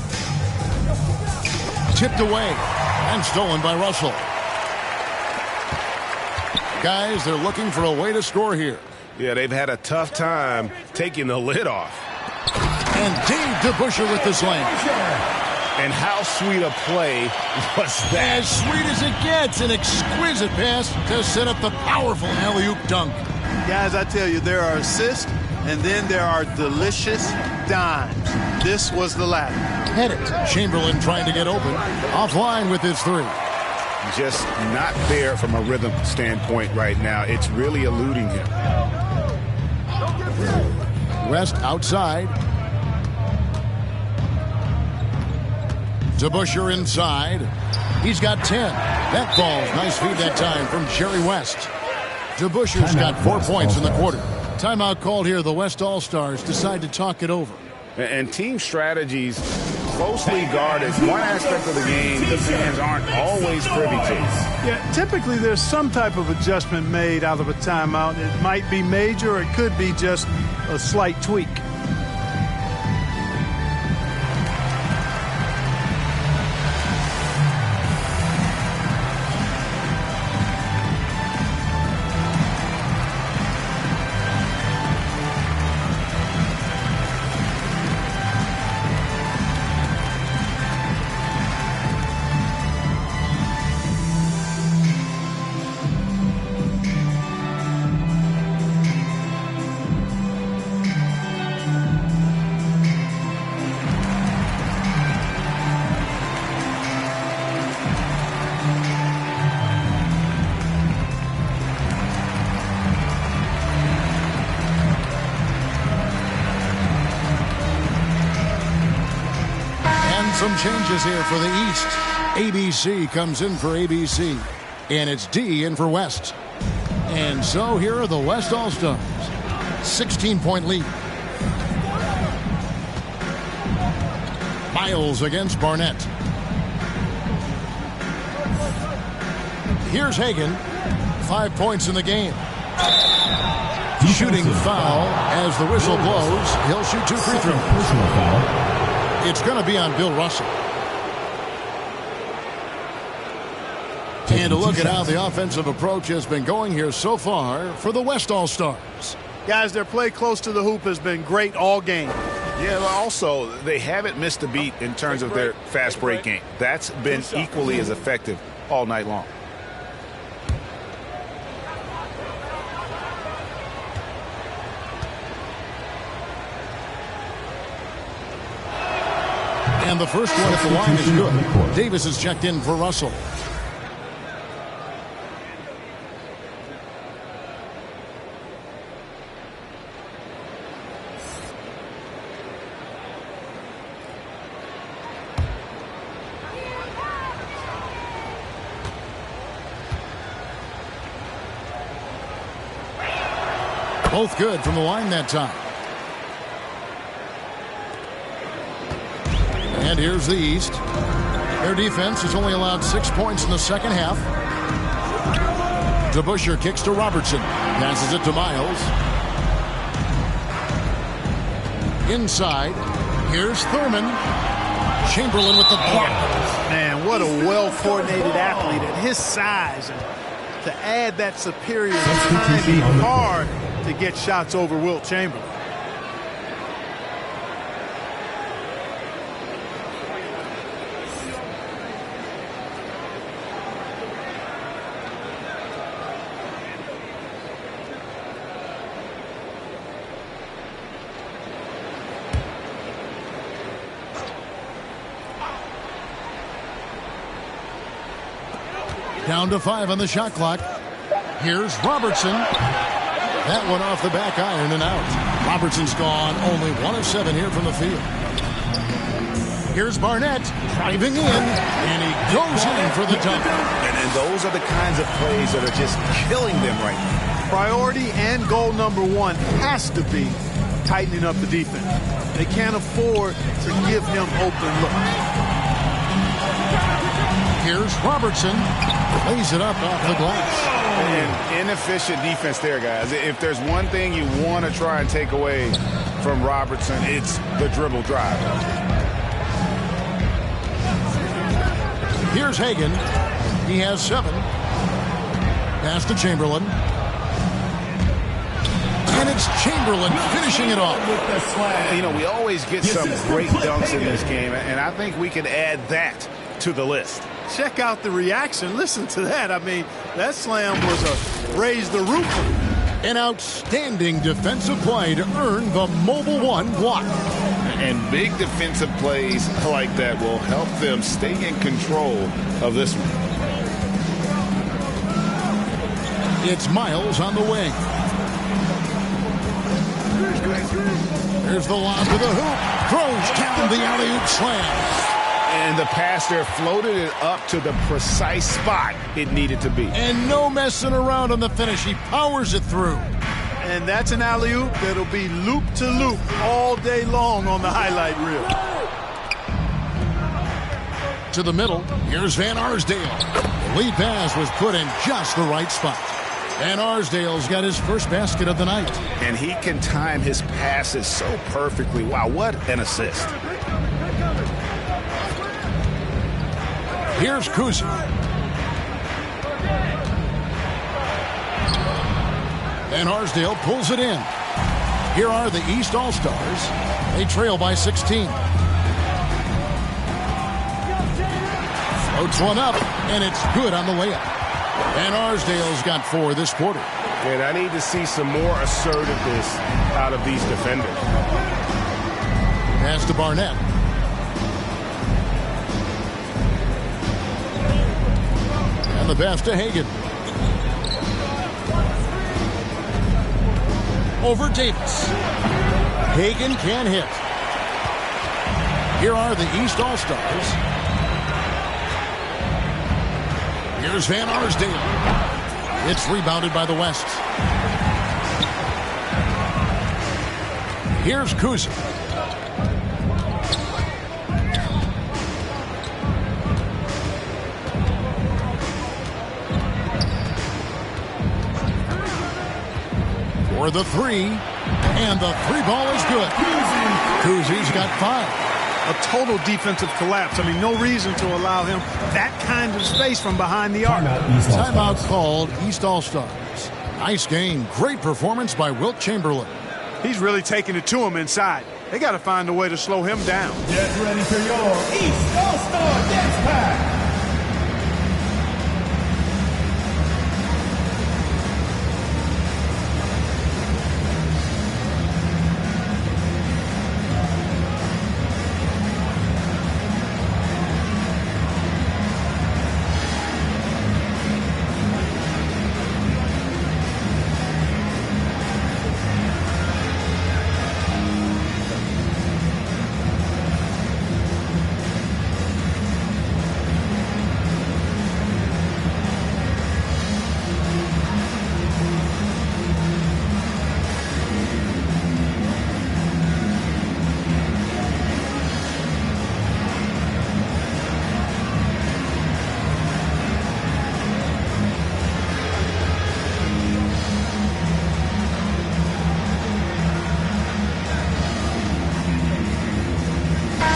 Tipped away and stolen by Russell. Guys, they're looking for a way to score here. Yeah, they've had a tough time taking the lid off. And Dave DeBusschere with the slam. And how sweet a play was that? As sweet as it gets, an exquisite pass to set up the powerful alley-oop dunk. Guys, I tell you, there are assists, and then there are delicious dimes. This was the latter. Hit it. Chamberlain trying to get open. Offline with his 3. Just not there from a rhythm standpoint right now. It's really eluding him. West outside. DeBusschere inside. He's got 10. That falls. Nice feed that time from Jerry West. DeBusschere's got 4 points in the quarter. Timeout called here. The West All-Stars decide to talk it over. And team strategies closely guarded. One aspect of the game the fans aren't always privy to. Yeah, typically there's some type of adjustment made out of a timeout. It might be major, or it could be just a slight tweak. Some changes here for the East. ABC comes in for ABC. And it's D in for West. And so here are the West All-Stars. 16-point lead. Miles against Barnett. Here's Hagan. 5 points in the game. shooting foul as the whistle blows. He'll shoot 2 free throws. Personal foul. It's going to be on Bill Russell. And to look at how the offensive approach has been going here so far for the West All-Stars. Guys, their play close to the hoop has been great all game. Yeah, but also, they haven't missed a beat in terms of their fast break game. That's been equally as effective all night long. And the first one at the line is good. Davis is checked in for Russell. Both good from the line that time. And here's the East. Their defense has only allowed 6 points in the second half. DeBusschere kicks to Robertson. Passes it to Miles. Inside. Here's Thurman. Chamberlain with the block. Man, what a well-coordinated athlete at his size. And to add that superior timing, hard to get shots over Wilt Chamberlain. Down to 5 on the shot clock. Here's Robertson. That one off the back iron and out. Robertson's gone. Only 1 of 7 here from the field. Here's Barnett driving in, and he goes in for the dunk. And those are the kinds of plays that are just killing them right now. Priority and goal number 1 has to be tightening up the defense. They can't afford to give him open looks. Here's Robertson. Lays it up off the glass. And inefficient defense there, guys. If there's one thing you want to try and take away from Robertson, it's the dribble drive. Here's Hagan. He has 7. Pass to Chamberlain. And it's Chamberlain finishing it off. You know, we always get some great dunks in this game, and I think we can add that to the list. Check out the reaction. Listen to that. I mean, that slam was a raise the roof. An outstanding defensive play to earn the Mobile One block. And big defensive plays like that will help them stay in control of this one. It's Miles on the wing. There's the lob to the hoop. Throws down the alley-oop slam. And the pass there floated it up to the precise spot it needed to be. And no messing around on the finish. He powers it through. And that's an alley-oop that'll be loop-to-loop all day long on the highlight reel. To the middle. Here's Van Arsdale. The lead pass was put in just the right spot. Van Arsdale's got his first basket of the night. And he can time his passes so perfectly. Wow, what an assist. Here's Kuzi. And Arsdale pulls it in. Here are the East All-Stars. They trail by 16. Floats one up, and it's good on the layup. And Arsdale's got 4 this quarter. And I need to see some more assertiveness out of these defenders. Pass to Barnett. And the pass to Hagan. Over Davis. Hagan can hit. Here are the East All-Stars. Here's Van Arsdale. It's rebounded by the West. Here's Kuzi. for the three. And the three ball is good. Kuzi's got 5. A total defensive collapse. I mean, no reason to allow him that kind of space from behind the arc. Timeout called, East All-Stars. Nice game. Great performance by Wilt Chamberlain. He's really taking it to him inside. They got to find a way to slow him down. Get ready for your East All-Star Dance Pack.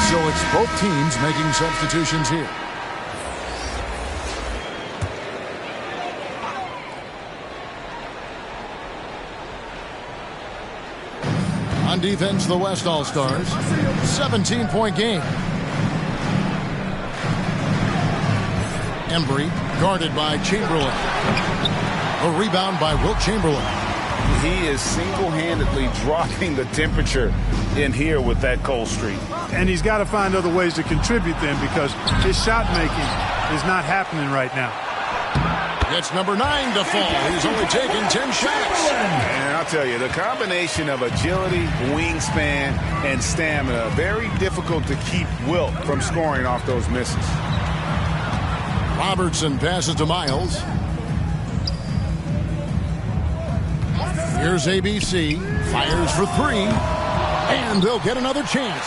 So it's both teams making substitutions here. On defense, the West All-Stars. 17-point game. Embry guarded by Chamberlain. A rebound by Wilt Chamberlain. He is single-handedly dropping the temperature in here with that cold streak. And he's got to find other ways to contribute then, because his shot making is not happening right now. Gets number 9 to fall. He's only taken 10 shots. And I'll tell you, the combination of agility, wingspan, and stamina, very difficult to keep Wilt from scoring off those misses. Robertson passes to Miles. Here's ABC. Fires for 3. And they'll get another chance.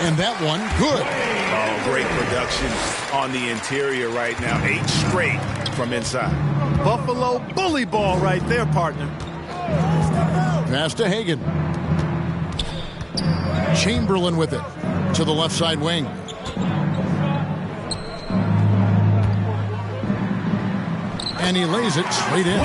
And that one, good. Oh, great production on the interior right now. 8 straight from inside. Buffalo bully ball right there, partner. Pass to Hagan. Chamberlain with it to the left side wing. And he lays it straight in.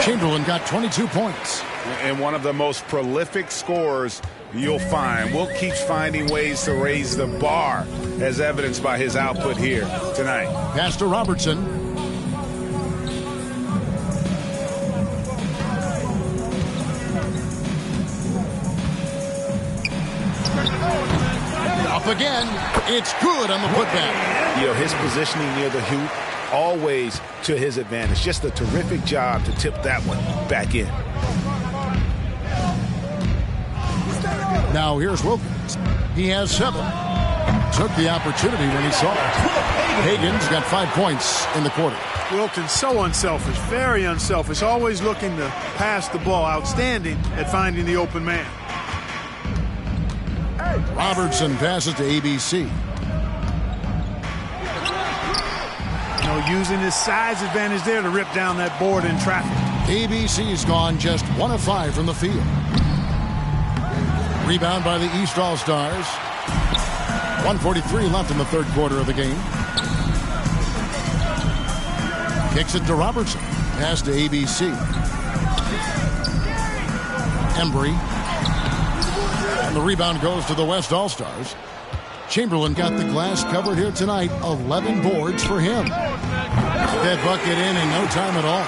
Chamberlain got 22 points. And one of the most prolific scorers you'll find. Wilt keeps finding ways to raise the bar, as evidenced by his output here tonight. Pass to Robertson. Up again. It's good on the putback. You know, his positioning near the hoop, always to his advantage. Just a terrific job to tip that one back in. Now here's Wilkins. He has 7. Took the opportunity when he saw it. Hagan's got 5 points in the quarter. Wilkins so unselfish, very unselfish, always looking to pass the ball. Outstanding at finding the open man. Robertson passes to ABC. Using his size advantage there to rip down that board in traffic. ABC's gone just 1 of 5 from the field. Rebound by the East All-Stars. 1:43 left in the third quarter of the game. Kicks it to Robertson. Pass to ABC. Embry. And the rebound goes to the West All-Stars. Chamberlain got the glass covered here tonight. 11 boards for him. That bucket in no time at all.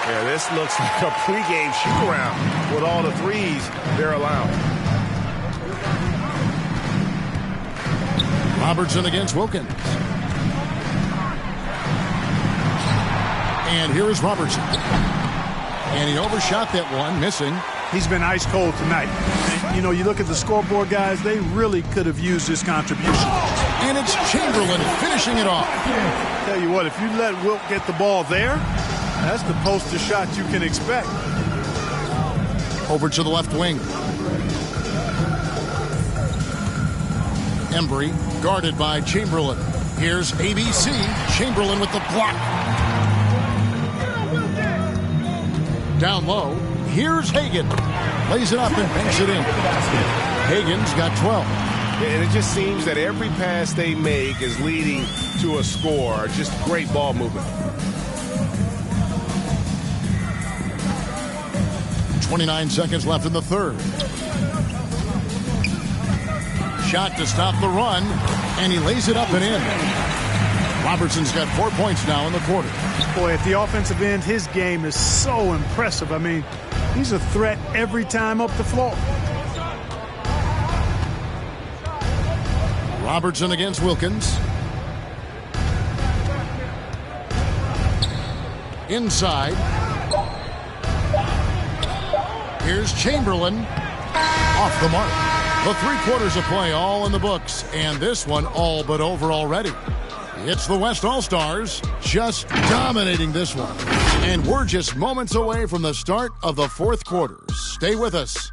Yeah, this looks like a pregame shoot-around with all the threes they're allowed. Robertson against Wilkins. And here is Robertson. And he overshot that one, missing. He's been ice cold tonight. You know, you look at the scoreboard, guys, they really could have used this contribution. And it's Chamberlain finishing it off. Tell you what, if you let Wilt get the ball there, that's the poster shot you can expect. Over to the left wing. Embry, guarded by Chamberlain. Here's ABC. Chamberlain with the block. Down low, Here's Hagan. Lays it up and banks it in. Hagan's got 12. And it just seems that every pass they make is leading to a score. Just great ball movement. 29 seconds left in the third. Shot to stop the run, and he lays it up and in. Robertson's got 4 points now in the quarter. Boy, at the offensive end, his game is so impressive. I mean, he's a threat every time up the floor. Robertson against Wilkins. Inside. Here's Chamberlain. Off the mark. The 3 quarters of play all in the books, and this one all but over already. It's the West All-Stars just dominating this one. And we're just moments away from the start of the 4th quarter. Stay with us.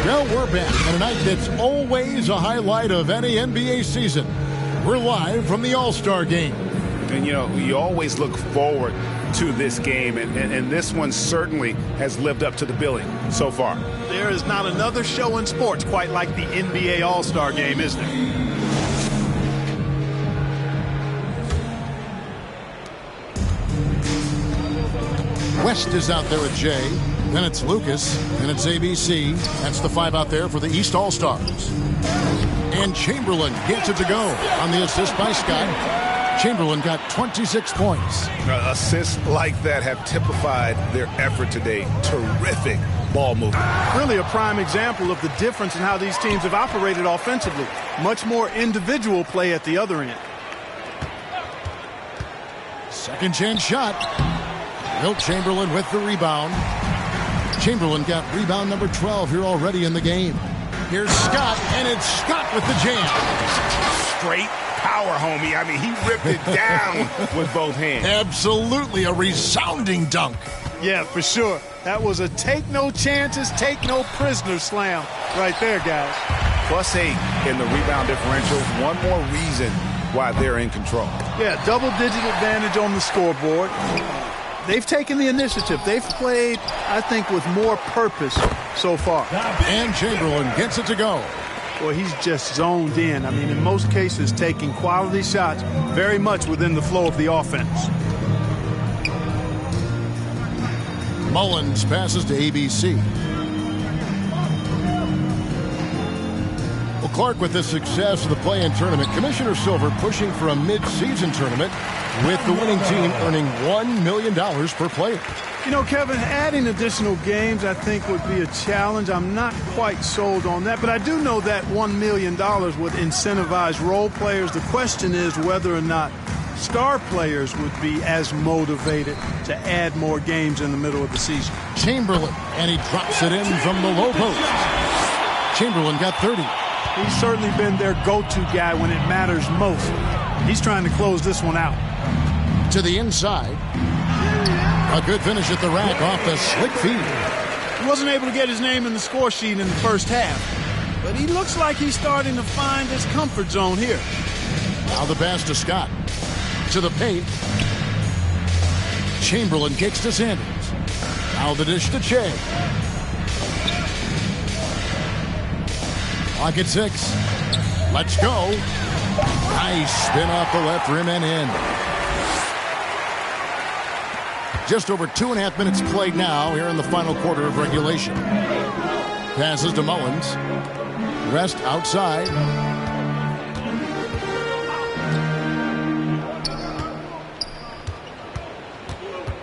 Well, we're back on a night that's always a highlight of any NBA season. We're live from the All-Star Game. And, you know, you always look forward to this game, and this one certainly has lived up to the billing so far. There is not another show in sports quite like the NBA All-Star Game, is there? West is out there with Jay. Then it's Lucas. Then it's ABC. That's the 5 out there for the East All-Stars. And Chamberlain gets it to go on the assist by Scott. Chamberlain got 26 points. Assists like that have typified their effort today. Terrific ball movement. Really a prime example of the difference in how these teams have operated offensively. Much more individual play at the other end. Second chance shot. Wilt Chamberlain with the rebound. Chamberlain got rebound number 12 here already in the game. Here's Scott, and it's Scott with the jam. Straight power, homie. I mean, he ripped it down with both hands. Absolutely a resounding dunk. Yeah, for sure. That was a take no chances, take no prisoner slam right there, guys. +8 in the rebound differential. One more reason why they're in control. Yeah, double-digit advantage on the scoreboard. They've taken the initiative. They've played, I think, with more purpose so far. And Chamberlain gets it to go. Boy, he's just zoned in. I mean, in most cases, taking quality shots very much within the flow of the offense. Mullins passes to ABC. Well, Clark, with the success of the play-in tournament, Commissioner Silver pushing for a mid-season tournament with the winning team earning $1 million per player. You know, Kevin, adding additional games I think would be a challenge. I'm not quite sold on that, but I do know that $1 million would incentivize role players. The question is whether or not star players would be as motivated to add more games in the middle of the season. Chamberlain, and he drops it in from the low post. Chamberlain got 30. He's certainly been their go-to guy when it matters most. He's trying to close this one out. To the inside. A good finish at the rack off the slick feed. He wasn't able to get his name in the score sheet in the first half, but he looks like he's starting to find his comfort zone here. Now the pass to Scott. To the paint. Chamberlain kicks to Sanders. Now the dish to Che. Clock at 6. Let's go. Nice spin off the left rim and in. Just over 2.5 minutes played now here in the final quarter of regulation. Passes to Mullins. Rest outside.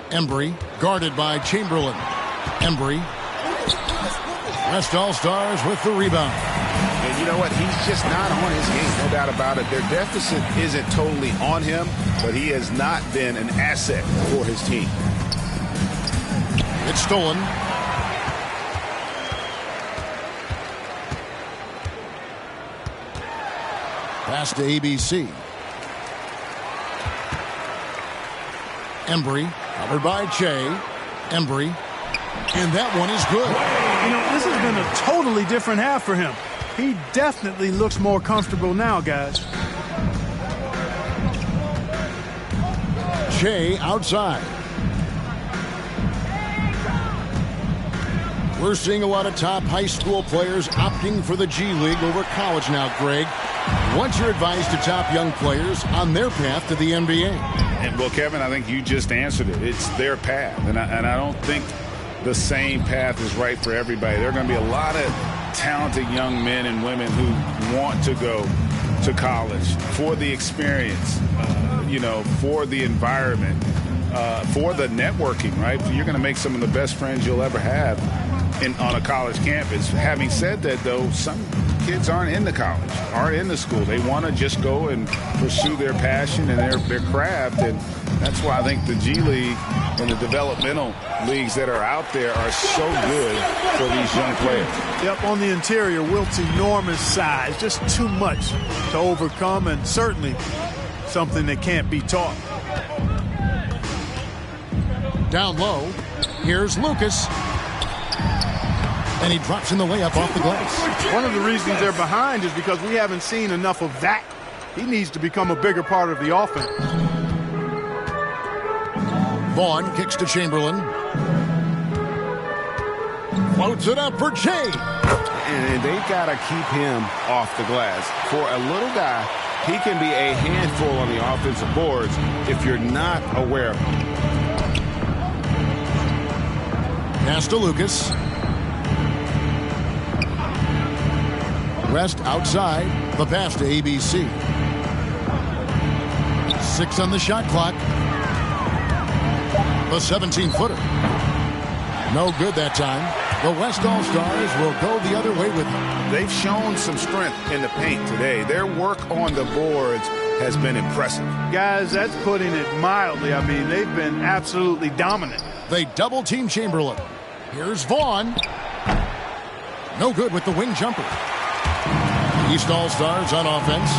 Embry guarded by Chamberlain. Embry. West All-Stars with the rebound. And you know what? He's just not on his game, no doubt about it. Their deficit isn't totally on him, but he has not been an asset for his team. It's stolen. Pass to ABC. Embry, covered by Che. Embry, and that one is good. You know, this has been a totally different half for him. He definitely looks more comfortable now, guys. Che outside. We're seeing a lot of top high school players opting for the G League over college now, Greg. What's your advice to top young players on their path to the NBA? And well, Kevin, I think you just answered it. It's their path, and I don't think the same path is right for everybody. There are going to be a lot of talented young men and women who want to go to college for the experience, for the environment, for the networking, right? You're going to make some of the best friends you'll ever have on a college campus. Having said that, though, some kids aren't into college, aren't into school. They want to just go and pursue their passion and their craft, and that's why I think the G League and the developmental leagues that are out there are so good for these young players. Yep, on the interior, Wilt's enormous size, just too much to overcome, and certainly something that can't be taught. Down low, here's Lucas. And he drops in the layup off the glass. One of the reasons they're behind is because we haven't seen enough of that. He needs to become a bigger part of the offense. Vaughn kicks to Chamberlain. Floats it up for Che. And they got to keep him off the glass. For a little guy, he can be a handful on the offensive boards if you're not aware of him. Pass to Lucas. West outside. The pass to ABC. 6 on the shot clock. The 17-footer. No good that time. The West All-Stars will go the other way with them. They've shown some strength in the paint today. Their work on the boards has been impressive. Guys, that's putting it mildly. I mean, they've been absolutely dominant. They double-team Chamberlain. Here's Vaughn. No good with the wing jumper. East All-Stars on offense.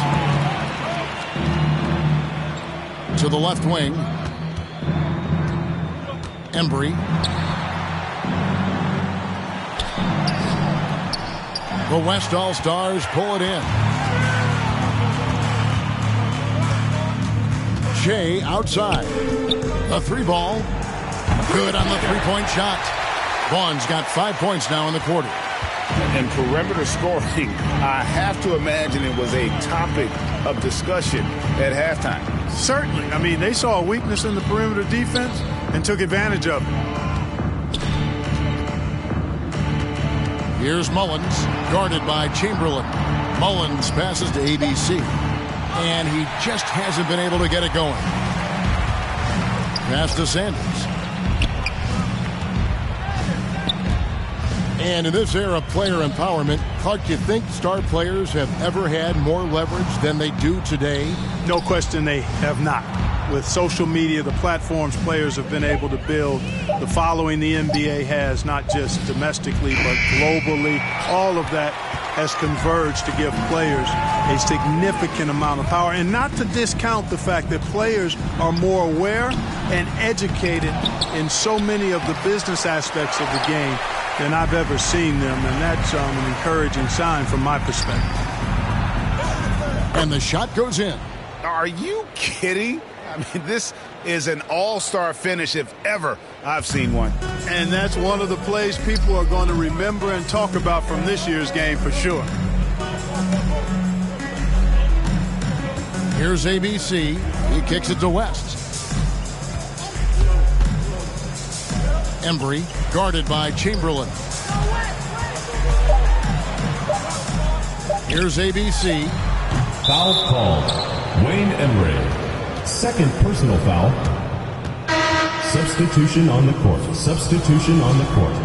To the left wing. Embry. The West All-Stars pull it in. Che outside. A 3-ball. Good on the three-point shot. Vaughn's got 5 points now in the quarter. And perimeter scoring, I have to imagine it was a topic of discussion at halftime. Certainly. I mean, they saw a weakness in the perimeter defense and took advantage of it. Here's Mullins, guarded by Chamberlain. Mullins passes to ABC, and he just hasn't been able to get it going. Pass to Sanders. And in this era of player empowerment, Clark, do you think star players have ever had more leverage than they do today? No question they have not. With social media, the platforms players have been able to build, the following the NBA has, not just domestically, but globally, all of that has converged to give players a significant amount of power. And not to discount the fact that players are more aware and educated in so many of the business aspects of the game than I've ever seen them, and that's an encouraging sign from my perspective. And the shot goes in. Are you kidding? I mean, this is an all-star finish if ever I've seen one. And that's one of the plays people are going to remember and talk about from this year's game for sure. Here's ABC. He kicks it to West. Embry, guarded by Chamberlain. Here's ABC. Foul called. Wayne Embry. Second personal foul. Substitution on the court. Substitution on the court.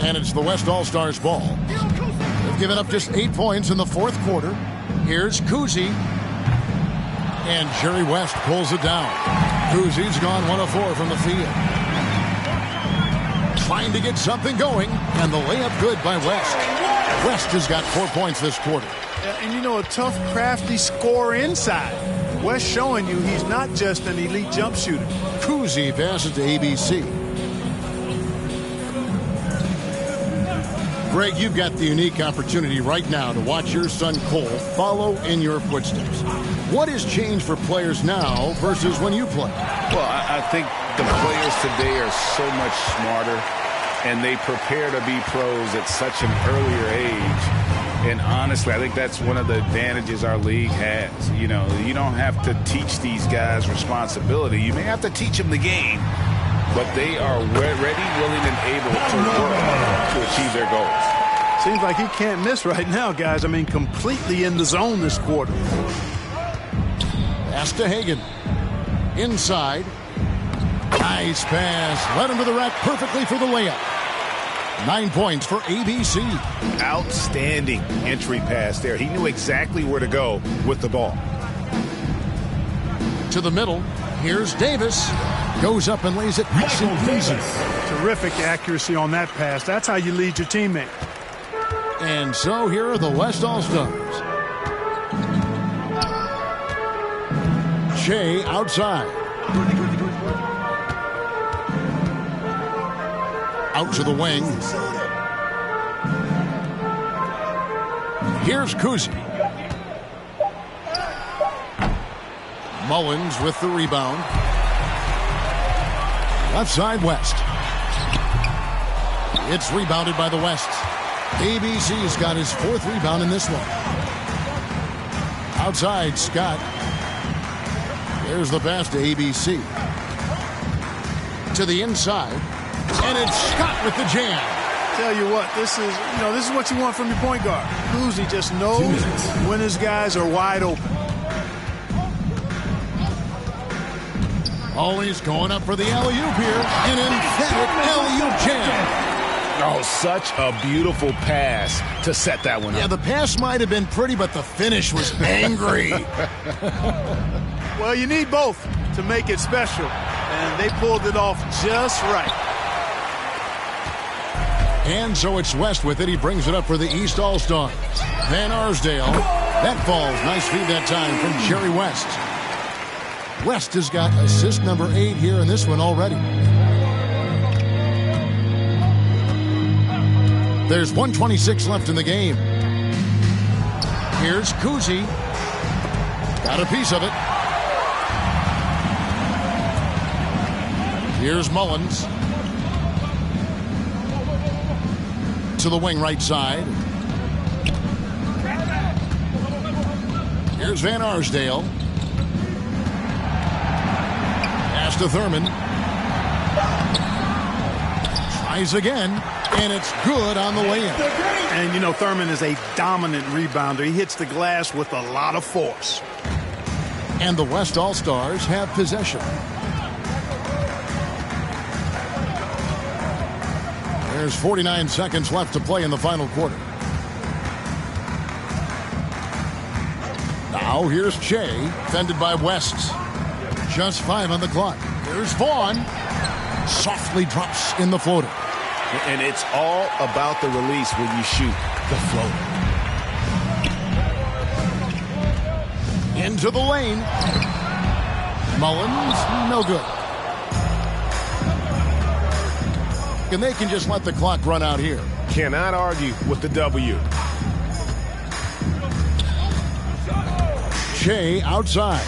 And it's the West All-Stars ball. They've given up just 8 points in the fourth quarter. Here's Kuzi. And Jerry West pulls it down. Cousie's gone 1 of 4 from the field. Trying to get something going, and the layup good by West. West has got 4 points this quarter. And you know, a tough, crafty scorer inside. West showing you he's not just an elite jump shooter. Cousy passes to ABC. Greg, you've got the unique opportunity right now to watch your son Cole follow in your footsteps. What has changed for players now versus when you played? Well, I think the players today are so much smarter, and they prepare to be pros at such an earlier age. And honestly, I think that's one of the advantages our league has. You know, you don't have to teach these guys responsibility. You may have to teach them the game, but they are ready, willing, and able to work to achieve their goals. Seems like he can't miss right now, guys. I mean, completely in the zone this quarter. Pass to Hagan. Inside. Nice pass. Led him to the rack perfectly for the layup. 9 points for ABC. Outstanding entry pass there. He knew exactly where to go with the ball. To the middle. Here's Davis. Goes up and lays it nice and easy. Terrific accuracy on that pass. That's how you lead your teammate. And so here are the West All-Stars. Shea outside. Out to the wing. Here's Cousy. Mullins with the rebound. Left side, West. It's rebounded by the West. ABC's got his 4th rebound in this one. Outside, Scott. There's the pass to ABC. To the inside. And it's Scott with the jam. Tell you what, this is what you want from your point guard. Cousy just knows when his guys are wide open. Always going up for the alley-oop here. An emphatic alley-oop jam. Oh, such a beautiful pass to set that one up. Yeah, the pass might have been pretty, but the finish was angry. Well, you need both to make it special, and they pulled it off just right. And so it's West with it. He brings it up for the East All-Stars. Van Arsdale. That falls. Nice feed that time from Jerry West. West has got assist number 8 here in this one already. There's 1:26 left in the game. Here's Cousy. Got a piece of it. Here's Mullins. To the wing right side. Here's Van Arsdale. Pass to Thurman. Tries again, and it's good on the way in. And, you know, Thurman is a dominant rebounder. He hits the glass with a lot of force. And the West All-Stars have possession. There's 49 seconds left to play in the final quarter. Now here's Shea, fended by West. Just 5 on the clock. Here's Vaughn. Softly drops in the floater. And it's all about the release when you shoot the floater. Into the lane. Mullins, no good. And they can just let the clock run out here. Cannot argue with the W. Shea outside.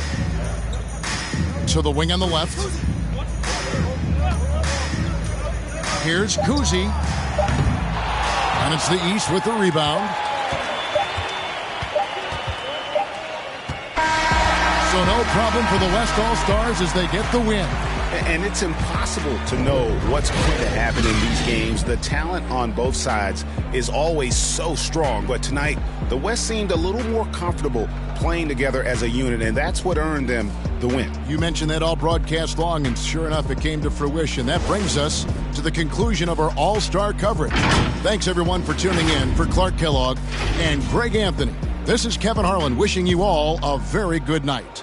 To the wing on the left. Here's Cousy. And it's the East with the rebound. So no problem for the West All-Stars as they get the win. And it's impossible to know what's going to happen in these games. The talent on both sides is always so strong. But tonight, the West seemed a little more comfortable playing together as a unit, and that's what earned them the win. You mentioned that all broadcast long, and sure enough, it came to fruition. That brings us to the conclusion of our All-Star coverage. Thanks, everyone, for tuning in. For Clark Kellogg and Greg Anthony, this is Kevin Harlan wishing you all a very good night.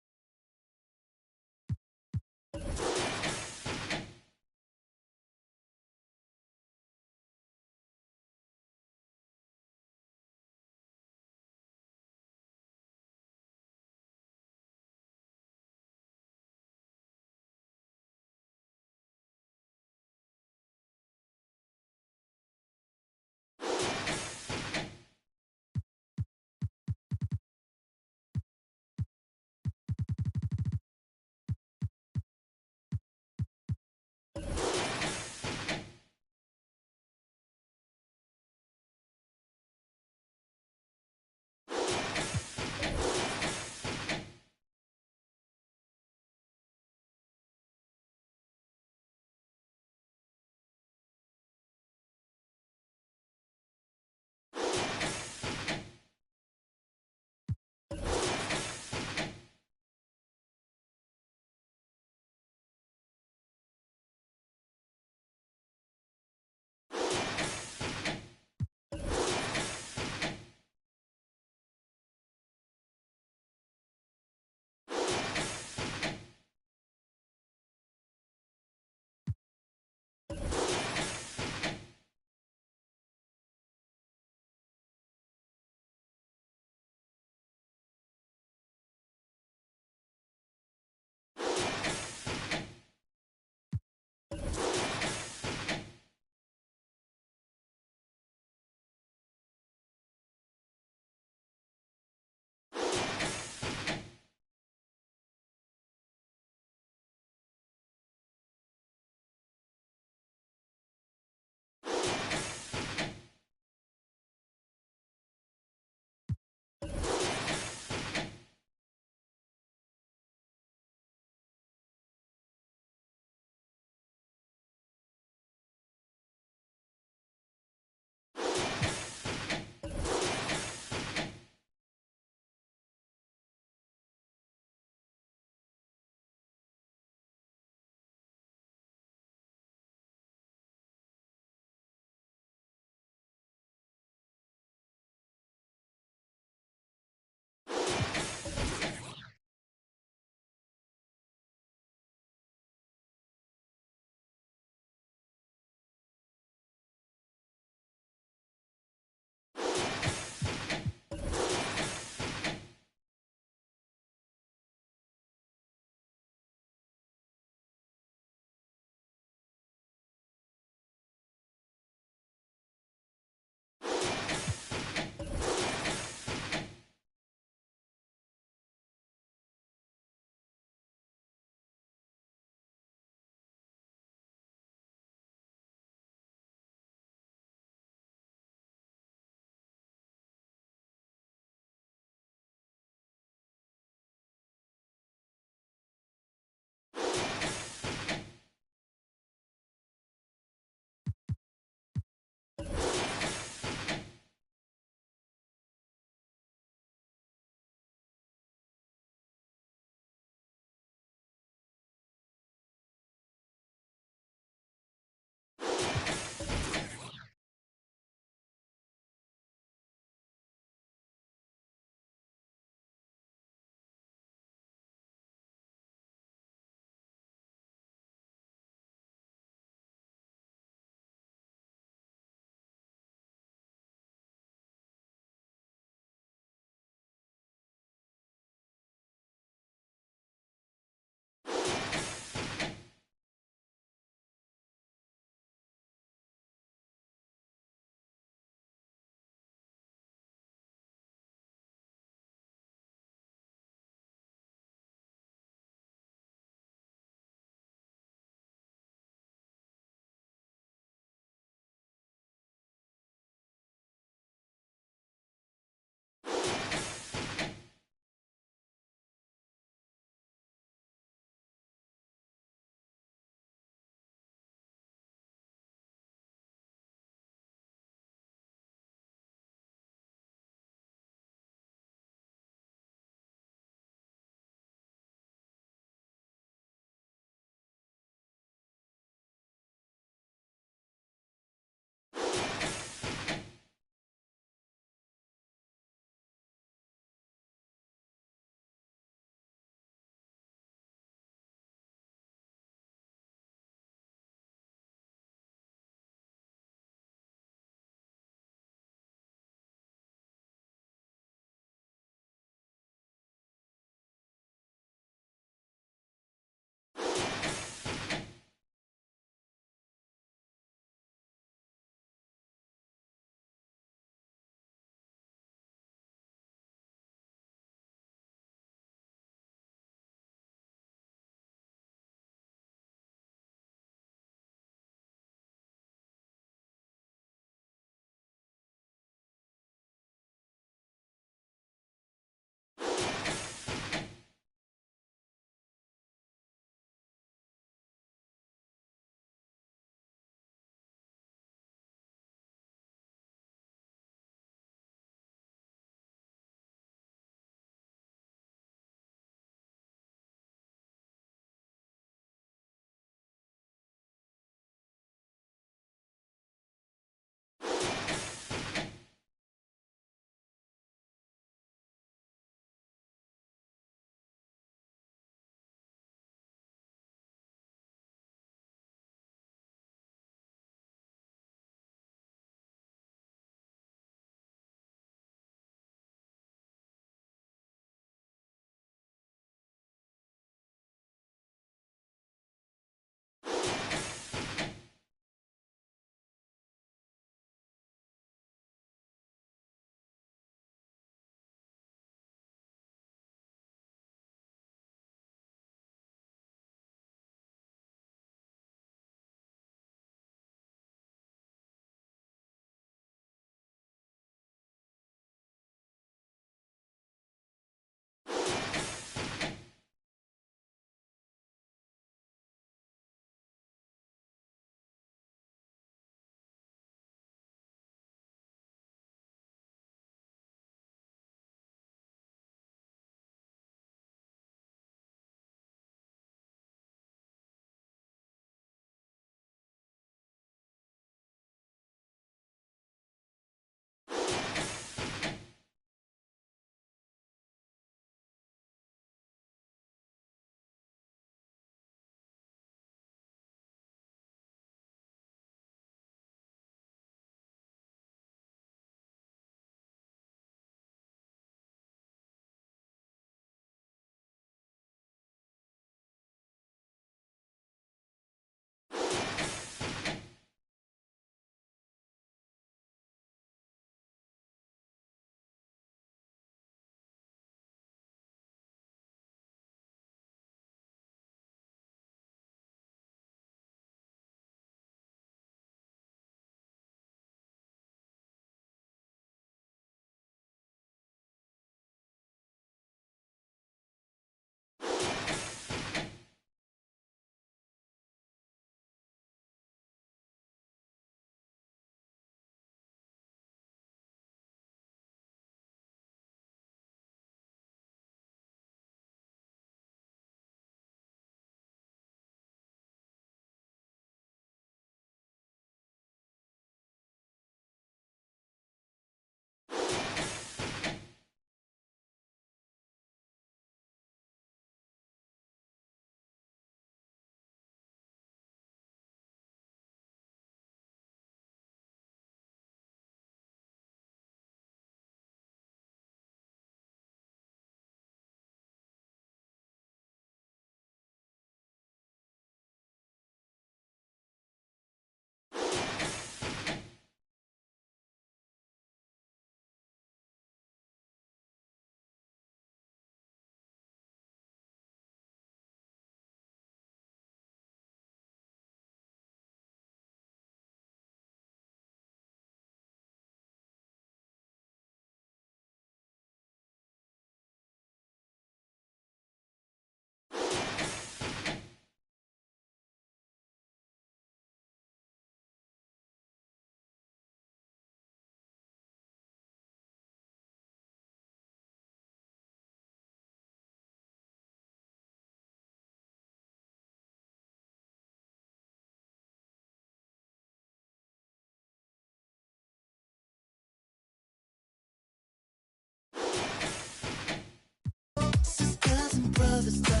Sisters and brothers.